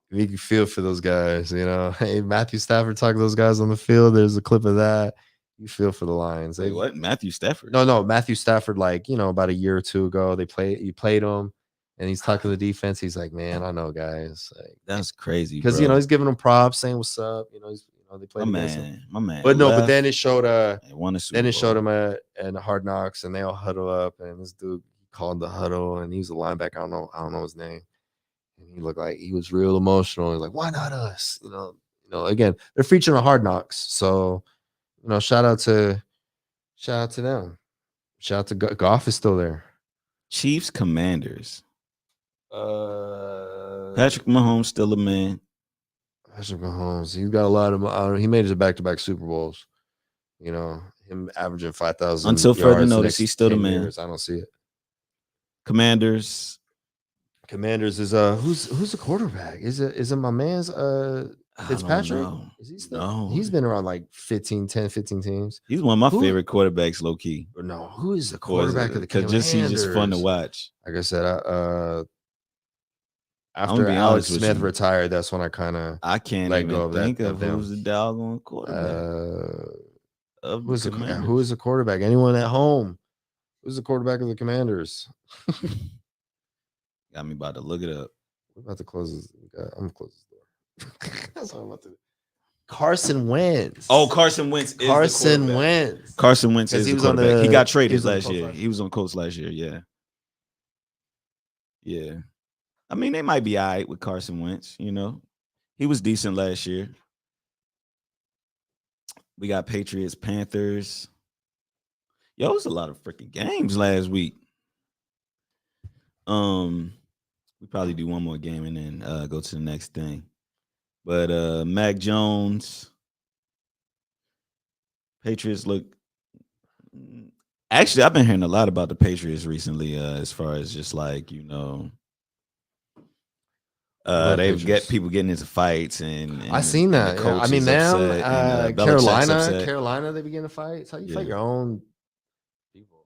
You can feel for those guys, you know. Hey, Matthew Stafford talking to those guys on the field. There's a clip of that. You feel for the Lions. Wait, what? Matthew Stafford? No, Matthew Stafford. Like about a year or two ago, you played him, and he's talking to the defense. He's like, "Man, I know, guys." Like, that's crazy because he's giving them props, saying what's up. They played against him. My man. But then it showed then it showed him at Hard Knocks, and they all huddle up, and this dude called the huddle, and he's a linebacker. I don't know his name, and he looked like he was real emotional. He's like, "Why not us?" Again, they're featuring on Hard Knocks, so shout out to them. Shout out to Goff is still there. Chiefs Commanders. Patrick Mahomes still a man. Patrick Mahomes, he's got a lot of. He made it to back-to-back Super Bowls. Him averaging 5,000 until further notice. He's still the man. Years. I don't see it. Commanders is who's the quarterback? Is it my man's Fitzpatrick? Is he still? No. He's been around like 10, 15 teams. He's one of my favorite quarterbacks, low key. No, who is the quarterback of the Commanders? He's just fun to watch. Like I said, after Alex Smith retired, that's when I can't even think of who's the doggone quarterback. Who is the quarterback? Anyone at home? Who's the quarterback of the Commanders? Got me about to look it up. We're about to close this. I'm gonna close this door. That's what I'm about to do. Carson Wentz. Oh, Carson Wentz. Carson Wentz is the quarterback. He got traded last year. He was on Colts last year. Yeah. Yeah. I mean, they might be all right with Carson Wentz. He was decent last year. We got Patriots Panthers. Yo, it was a lot of freaking games last week. We probably do one more game and then go to the next thing. But Mac Jones, Patriots look. Actually, I've been hearing a lot about the Patriots recently, as far as just like they've got people getting into fights and I seen that. I mean, now Carolina, they begin to fight. It's how you fight your own people.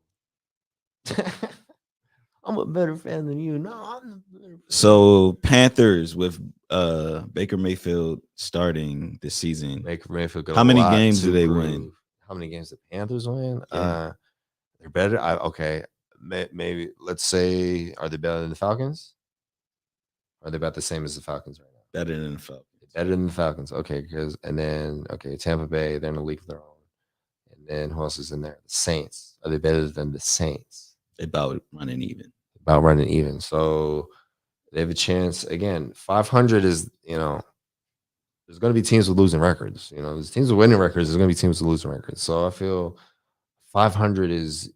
I'm a better fan than you. No, I'm the better fan. So Panthers with Baker Mayfield starting this season. Baker Mayfield. How many games do they win? How many games did Panthers win? Yeah. They're better. Okay, maybe let's say, are they better than the Falcons? Or are they about the same as the Falcons right now? Better than the Falcons. Better than the Falcons. Okay, Tampa Bay, they're in a league of their own. And then who else is in there? The Saints. Are they better than the Saints? They about running even. So they have a chance. Again, 500 is, there's going to be teams with losing records. There's teams with winning records. There's going to be teams with losing records. So I feel 500 is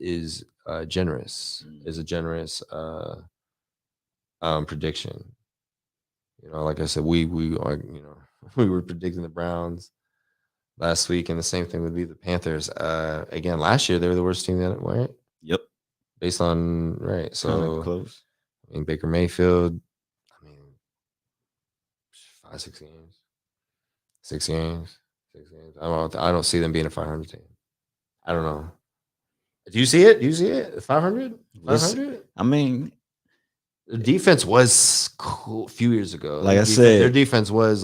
generous. Is a generous prediction. Like I said, we were predicting the Browns last week, and the same thing would be the Panthers. Again, last year they were the worst team that went. Yep. Based on right, so close. I mean, Baker Mayfield. 6 games. 6 games. I don't see them being a 500 team. I don't know. Do you see it? 500? 500? I mean, the defense was cool a few years ago. Like I said, their defense was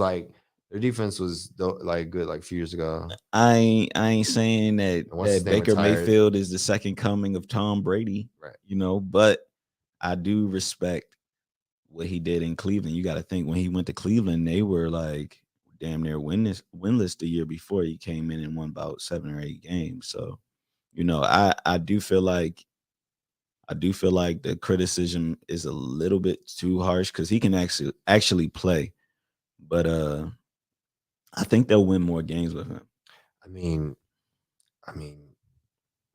good like a few years ago. I ain't saying that Baker Mayfield is the second coming of Tom Brady, right? But I do respect what he did in Cleveland. You got to think when he went to Cleveland, they were like damn near winless the year before. He came in and won about 7 or 8 games. So, I do feel like the criticism is a little bit too harsh because he can actually play, but I think they'll win more games with him. I mean,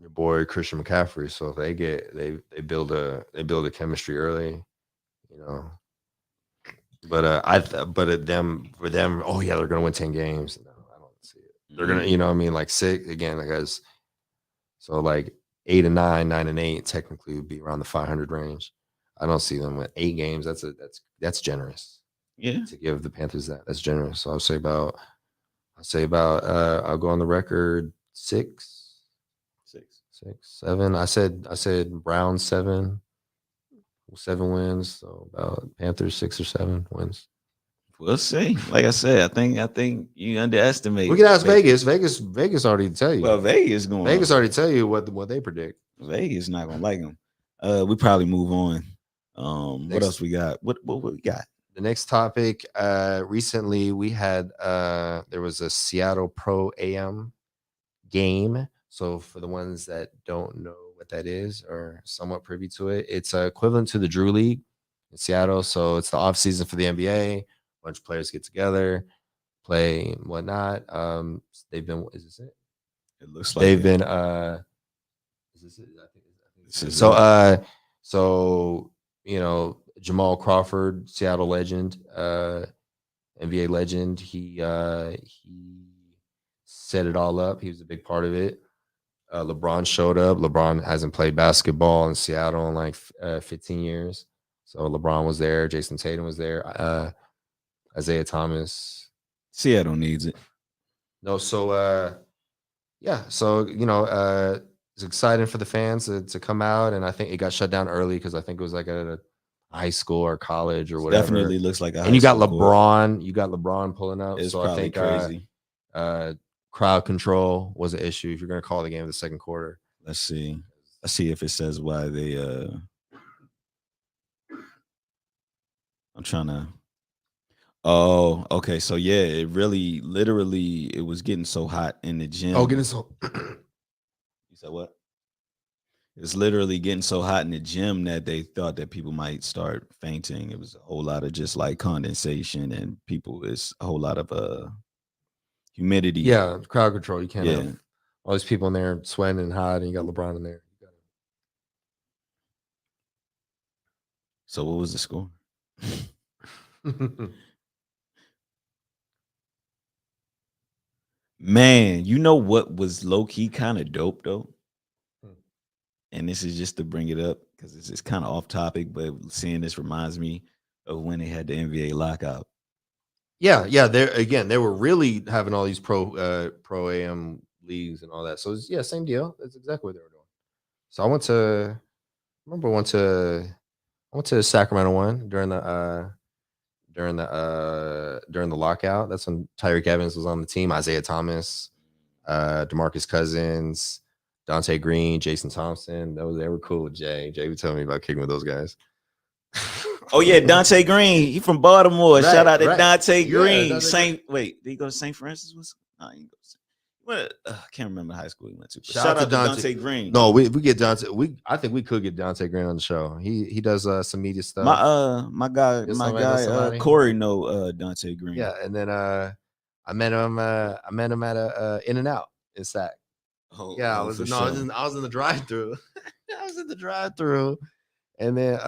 your boy Christian McCaffrey. So if they build a chemistry early, you know. But for them, oh yeah, they're gonna win 10 games. No, I don't see it. They're gonna, what I mean, like 6 again, like guys. So like 8 and 9, 9 and 8, technically would be around the 500 range. I don't see them with 8 games. That's generous. Yeah, To give the Panthers that. That's generous. So I'll say about I'll go on the record 6, 7. I said Browns 7 wins. So about Panthers 6 or 7 wins. we'll see. Like I said, I think you underestimate. We can ask Vegas. Vegas already tell you. Well, Vegas already tell you what they predict. Vegas not gonna like him. We probably move on. What Next. else we got? What we got? The next topic, recently we had there was a Seattle Pro AM game. So for the ones that don't know what that is or somewhat privy to it, it's equivalent to the Drew League in Seattle. So it's the off season for the NBA. A bunch of players get together, play and whatnot. They've been, is this it? It looks like They've been is this it? I think this is so Jamal Crawford, Seattle legend, NBA legend. He set it all up. He was a big part of it. LeBron showed up. LeBron hasn't played basketball in Seattle in like 15 years. So LeBron was there. Jason Tatum was there. Isaiah Thomas. Seattle needs it. No, so yeah. So it's exciting for the fans to come out, and I think it got shut down early because I think it was like at a high school or college or whatever. Definitely looks like a high and you got school court. LeBron. You got LeBron pulling up. It's so probably I think crazy. Crowd control was an issue if you're going to call the game of the second quarter. Let's see if it says why they. I'm trying to. Oh, okay. So yeah, it really, literally, it was getting so hot in the gym. Oh, getting so. You said what? It's literally getting so hot in the gym that they thought that people might start fainting. It was a whole lot of just like condensation and it's a whole lot of humidity. Yeah, crowd control. You can't Yeah. have all these people in there sweating and hot, and you got LeBron in there. So what was the score? Man, you know what was low-key kind of dope though? And this is just to bring it up because it's kind of off topic, but seeing this reminds me of when they had the NBA lockout. Yeah. They were really having all these pro AM leagues and all that. So yeah, same deal. That's exactly what they were doing. So I went to Sacramento one during the lockout. That's when Tyreek Evans was on the team. Isaiah Thomas, DeMarcus Cousins, Dante Green, Jason Thompson. They were cool with Jay. Jay would tell me about kicking with those guys. Oh yeah, Dante Green. He from Baltimore. Right, Shout out to right. Dante Yeah, Green. Dante Wait, did he go to St. Francis? No, he didn't go to I can't remember the high school he went to. Shout out to Dante Green. No, we get Dante. I think we could get Dante Green on the show. He does some media stuff. My guy Corey know Dante Green. Yeah, and then I met him at a In-N-Out in Sac. Oh, Yeah, I was in the drive-through. I was in the drive-through, and then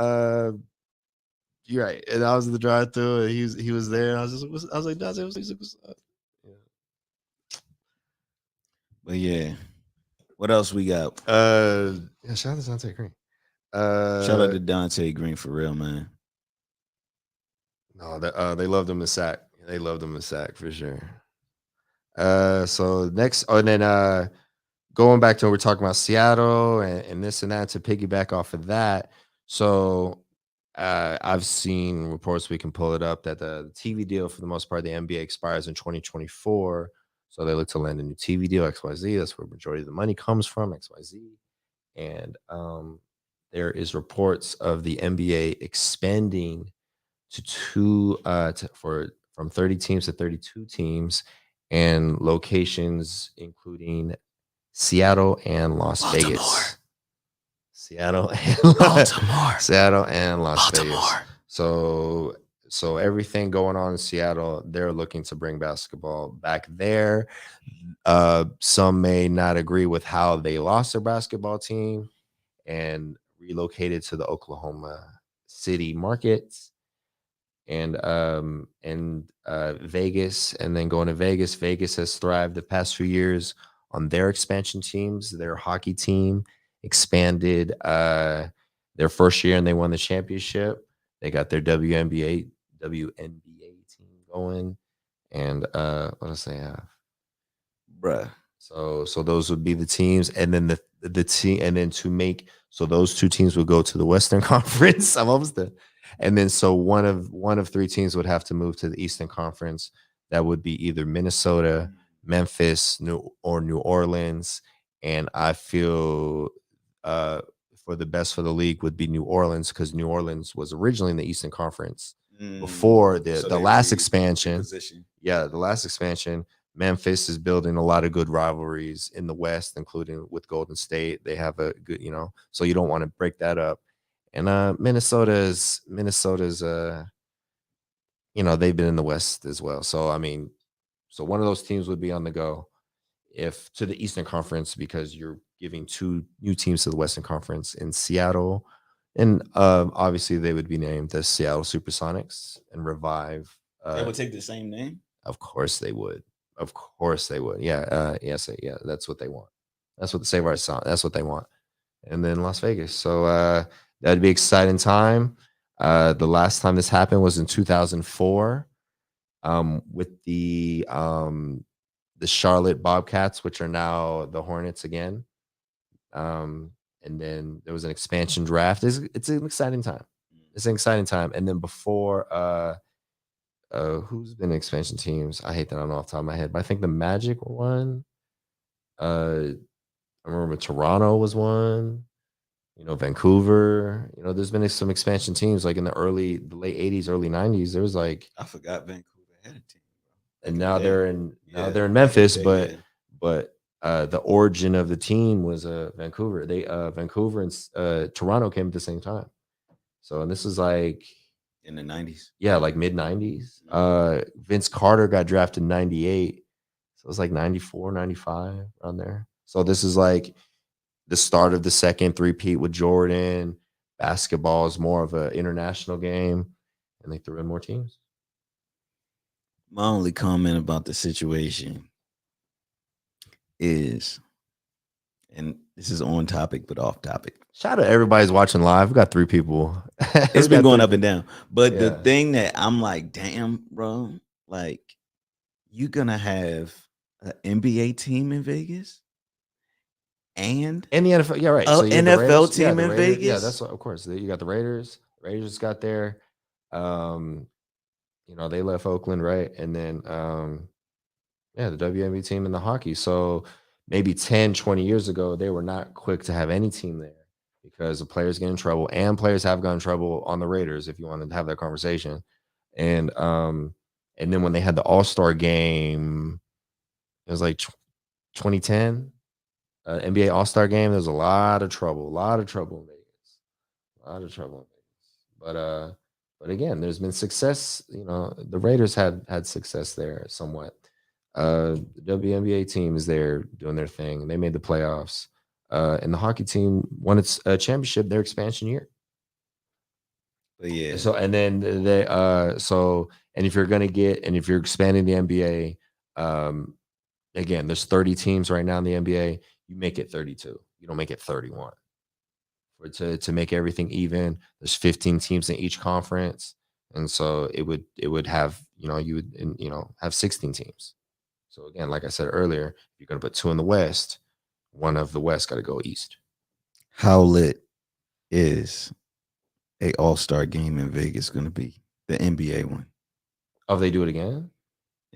you're right. And I was in the drive-through, and he was there. And I was like, Dante, what's up? Yeah. But yeah, what else we got? Yeah, shout out to Dante Green. Shout out to Dante Green for real, man. No, they loved him in Sac. They loved him in Sac for sure. So next, and then going back to what we're talking about Seattle and this and that, to piggyback off of that. So I've seen reports, we can pull it up, that the TV deal for the most part, the NBA expires in 2024. So they look to land a new TV deal, XYZ. That's where the majority of the money comes from, XYZ. And there is reports of the NBA expanding for from 30 teams to 32 teams, and locations including Seattle and Las Vegas. Seattle and Baltimore. Seattle and Las Vegas. So everything going on in Seattle, they're looking to bring basketball back there. Some may not agree with how they lost their basketball team and relocated to the Oklahoma City markets and Vegas, and then going to Vegas. Vegas has thrived the past few years on their expansion teams. Their hockey team expanded their first year and they won the championship. They got their WNBA team going, and what else they have, Bruh. So those would be the teams, and then the team, and then so those two teams would go to the Western Conference. I'm almost done. And then so one of three teams would have to move to the Eastern Conference. That would be either Minnesota, Memphis, New Orleans. And I feel for the best for the league would be New Orleans, because New Orleans was originally in the Eastern Conference before the last expansion. Yeah, the last expansion. Memphis is building a lot of good rivalries in the West, including with Golden State. They have a good, so you don't want to break that up. And Minnesota's they've been in the West as well. So I mean, so one of those teams would be on the go if to the Eastern Conference, because you're giving two new teams to the Western Conference in Seattle. And obviously they would be named the Seattle Supersonics and revive. They would take the same name? Of course they would. Of course they would. Yeah. Yes. Yeah. That's what they want. That's what the Save Our Song. That's what they want. And then Las Vegas. So that'd be an exciting time. The last time this happened was in 2004 with the Charlotte Bobcats, which are now the Hornets again. And then there was an expansion draft. It's an exciting time. It's an exciting time. And then before who's been expansion teams? I hate that I don't know off the top of my head, but I think the Magic were one. I remember Toronto was one. Vancouver. There's been some expansion teams like in the late 80s, early 90s. There was like, I forgot Vancouver had a team, bro. And now they're in Memphis, but the origin of the team was Vancouver. Vancouver and Toronto came at the same time. So, and this is like in the 90s. Yeah, like mid 90s. Vince Carter got drafted in 98. So it was like 94, 95 around there. So this is like the start of the second three-peat with Jordan. Basketball is more of an international game, and they threw in more teams. My only comment about the situation is, and this is on topic but off topic. Shout out to everybody's watching live. We've got 3 people. It's been going up and down. But the thing that I'm like, damn, bro, like, you gonna have an NBA team in Vegas and the NFL, yeah, right. So NFL team in Vegas. Yeah, that's what, of course. You got the Raiders. Raiders got there. They left Oakland, right? And then the WNBA team in the hockey. So maybe 10, 20 years ago, they were not quick to have any team there because the players get in trouble, and players have gotten in trouble on the Raiders, if you want to have that conversation. And then when they had the All-Star game, it was like 2010, NBA All-Star game, there's a lot of trouble in Vegas. But again, there's been success. The Raiders had success there somewhat. The WNBA team is there doing their thing. They made the playoffs. And the hockey team won its championship their expansion year. But yeah. So and then if you're expanding the NBA, again, there's 30 teams right now in the NBA. You make it 32. You don't make it 31. To make everything even, there's 15 teams in each conference, and so it would have have 16 teams. So again, like I said earlier, you're going to put 2 in the West. One of the West got to go East. How lit is a All-Star game in Vegas going to be? The NBA one. Oh, they do it again?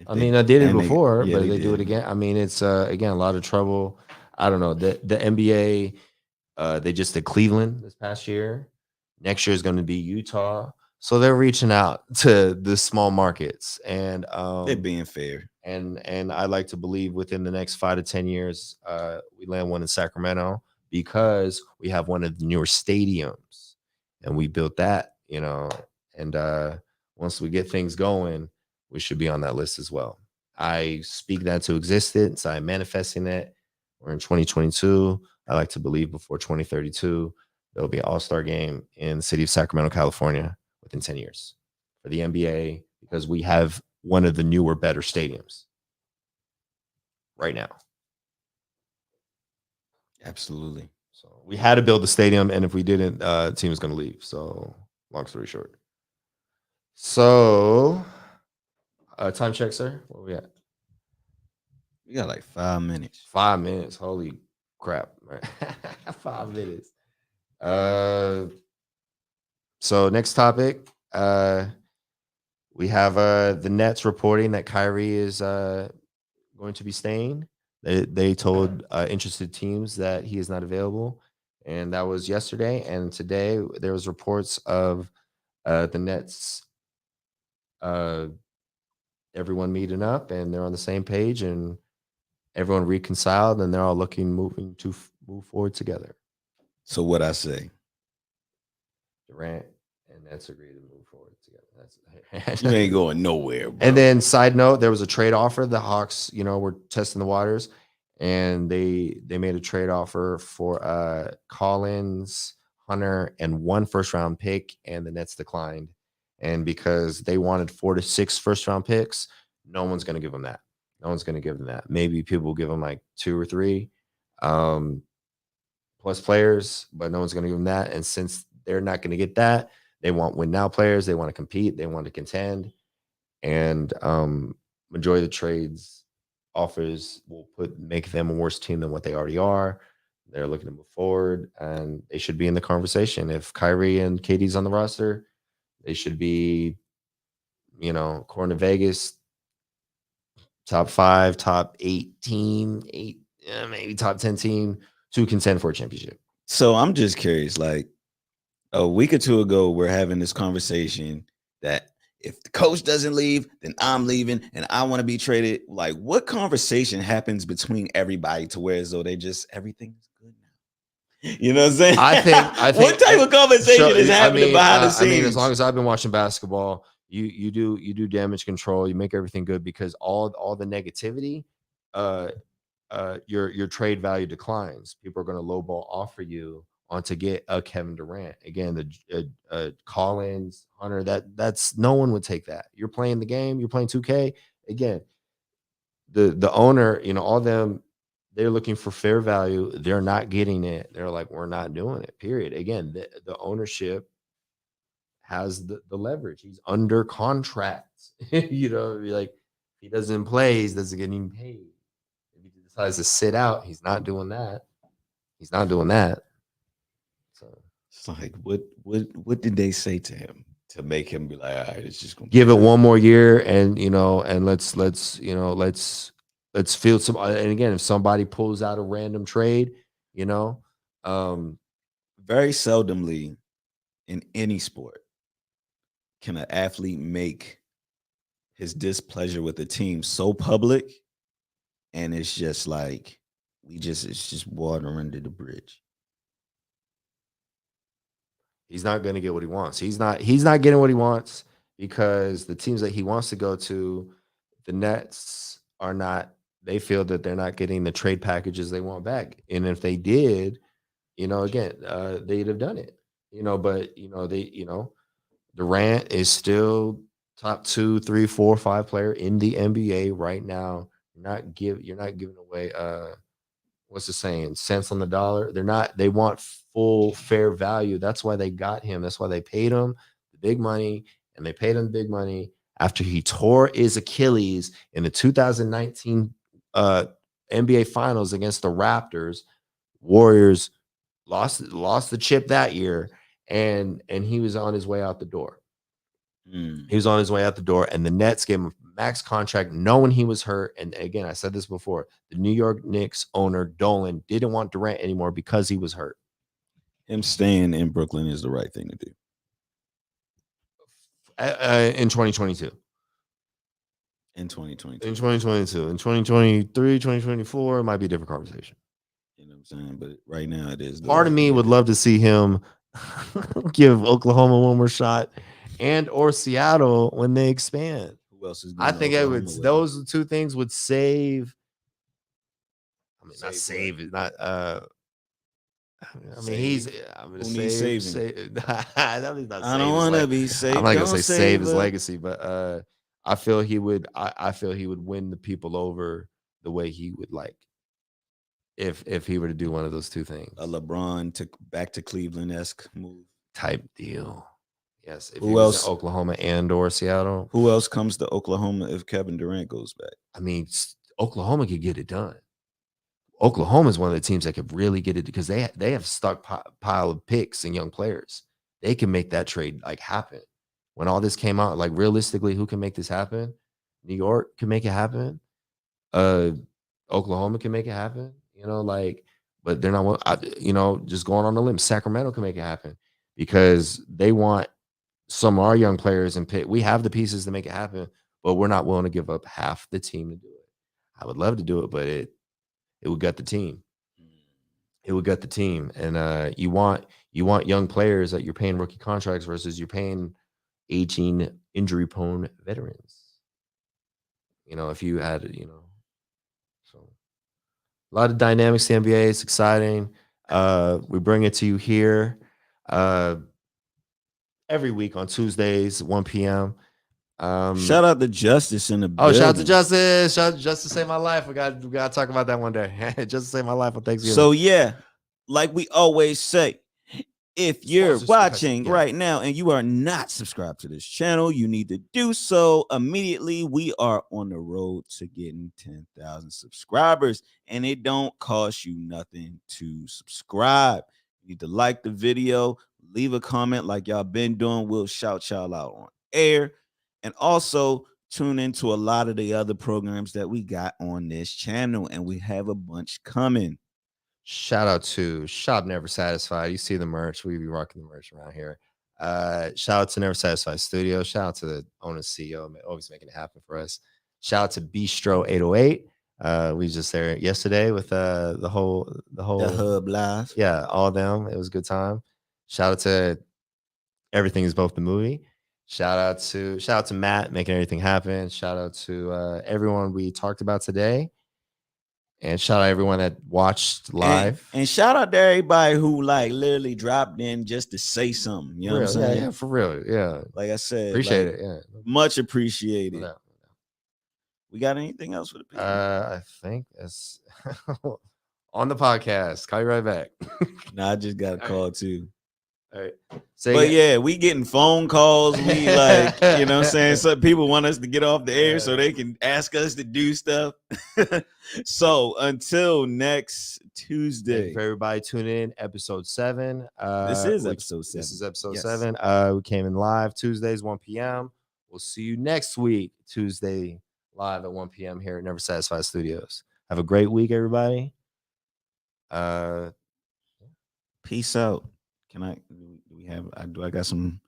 I mean, I did it before, but they do it again. I mean, it's again a lot of trouble. I don't know. The NBA, they just did Cleveland this past year. Next year is going to be Utah. So they're reaching out to the small markets, and They're being fair. and I like to believe within the next 5 to 10 years, we land one in Sacramento because we have one of the newer stadiums, and we built that, and once we get things going, we should be on that list as well. I speak that to existence. I'm manifesting it. We're in 2022. I like to believe before 2032, there'll be an all-star game in the city of Sacramento, California within 10 years for the NBA because we have one of the newer, better stadiums right now. Absolutely. So we had to build the stadium, and if we didn't, the team was going to leave. So long story short. So time check, sir. Where we at? We got like 5 minutes. 5 minutes. Holy crap. 5 minutes. So next topic. We have the Nets reporting that Kyrie is going to be staying. They told interested teams that he is not available, and that was yesterday. And today there was reports of the Nets, everyone meeting up, and they're on the same page, and everyone reconciled, and they're all moving to move forward together. So what I say? Durant and Nets agreed to move forward together. You ain't going nowhere, bro. And then side note, there was a trade offer. The Hawks, were testing the waters, and they made a trade offer for Collins, Hunter, and 1 first-round pick, and the Nets declined. And because they wanted 4 to 6 first-round picks, no one's going to give them that. No one's going to give them that. Maybe people will give them like 2 or 3 plus players, but no one's going to give them that. And since they're not going to get that, they want win now players. They want to compete. They want to contend. And majority of the trades offers will make them a worse team than what they already are. They're looking to move forward, and they should be in the conversation. If Kyrie and KD's on the roster, they should be, according to Vegas, top 5, top 8 team, maybe top 10 team to contend for a championship. So I'm just curious, like a week or 2 ago, we're having this conversation that if the coach doesn't leave, then I'm leaving and I want to be traded. Like, what conversation happens between everybody to where as though they just everything's good now? You know what I'm saying? I think what type of conversation is happening behind the scenes? As long as I've been watching basketball, you do damage control, you make everything good because all the negativity, your trade value declines. People are going to lowball offer you on to get a Kevin Durant. Again, the Collins, Hunter, that's no one would take that. You're playing the game, you're playing 2K. Again, the owner, all them, they're looking for fair value. They're not getting it. They're like, we're not doing it, period. Again, the ownership has the leverage. He's under contract. Like he doesn't play, he doesn't get any paid. If he decides to sit out, he's not doing that. He's not doing that. So it's like, what did they say to him to make him be like, all right, it's just gonna give it one more year, and and let's field some. And again, if somebody pulls out a random trade, very seldomly in any sport can an athlete make his displeasure with the team so public, and it's just like it's just water under the bridge. He's not going to get what he wants. He's not getting what he wants because the teams that he wants to go to, the Nets are not. They feel that they're not getting the trade packages they want back, and if they did, again, they'd have done it. But Durant is still top 2, 3, 4, 5 player in the NBA right now. You're not giving away what's the saying? Cents on the dollar. They want full fair value. That's why they got him. That's why they paid him the big money, and they paid him the big money after he tore his Achilles in the 2019 NBA Finals against the Raptors. Warriors lost the chip that year, and he was on his way out the door. He was on his way out the door, and the Nets gave him a max contract knowing he was hurt. And again, I said this before, the New York Knicks owner, Dolan, didn't want Durant anymore because he was hurt. Him staying in Brooklyn is the right thing to do. In 2022. In 2022. In 2022. In 2023, 2024, it might be a different conversation. You know what I'm saying? But right now it is. Part of me would love to see him give Oklahoma one more shot and or Seattle when they expand. Who else is I think it would. Those two things would save. I mean, not save it. Not. I mean, he's. I'm gonna save. I don't want to be saved. I'm not gonna say save his legacy, but I feel he would. I feel he would win the people over the way he would like. If he were to do one of those two things, a LeBron back to Cleveland-esque move type deal. Yes. If who else? Oklahoma and or Seattle. Who else comes to Oklahoma if Kevin Durant goes back? I mean, Oklahoma could get it done. Oklahoma is one of the teams that could really get it because they have stockpile of picks and young players. They can make that trade like happen. When all this came out, like realistically, who can make this happen? New York can make it happen. Oklahoma can make it happen. You know, like, but they're not. Just going on the limb. Sacramento can make it happen because they want some of our young players and pick. We have the pieces to make it happen, but we're not willing to give up half the team to do it. I would love to do it, but it would gut the team. It would gut the team, and you want young players that you're paying rookie contracts versus you're paying 18 injury-prone veterans. You know, if you had, so. A lot of dynamics to the NBA. It's exciting. We bring it to you here every week on Tuesdays, 1 p.m. Shout out to Justice in the building. Shout out to Justice. Shout out to Justice Save My Life. We got to talk about that one day. Justice Save My Life on Thanksgiving. So, yeah, like we always say, if you're watching right now and you are not subscribed to this channel, you need to do so immediately. We are on the road to getting 10,000 subscribers, and it don't cost you nothing to subscribe. You need to like the video, leave a comment like y'all been doing. We'll shout y'all out on air, and also tune into a lot of the other programs that we got on this channel, and we have a bunch coming. Shout out to Shop Never Satisfied. You see the merch. We be rocking the merch around here. Shout out to Never Satisfied Studio. Shout out to the owner CEO, always making it happen for us. Shout out to Bistro 808. We was just there yesterday with the Hub Live. Yeah, all of them. It was a good time. Shout out to Everything Is Both the Movie. Shout out to Matt making everything happen. Shout out to everyone we talked about today. And shout out everyone that watched live. And shout out to everybody who like literally dropped in just to say something. You know what I'm saying? Yeah, for real. Yeah. Like I said. Appreciate it. Yeah. Much appreciated. No. We got anything else for the people? I think that's on the podcast. Call you right back. I just got a call too. All right. Yeah, we getting phone calls. We like, you know what I'm saying? Some people want us to get off the air so they can ask us to do stuff. So until next Tuesday. Thank you for everybody tuning in. Episode 7. This is episode 7. This is episode 7. We came in live Tuesdays, 1 p.m. We'll see you next week, Tuesday, live at 1 p.m. here at Never Satisfied Studios. Have a great week, everybody. Peace out. Can I? I got some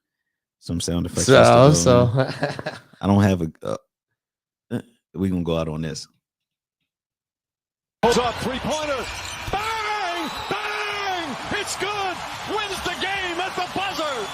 sound effects. So I don't have a. We gonna go out on this. Pulls up 3-pointer. Bang! Bang! It's good. Wins the game at the buzzer.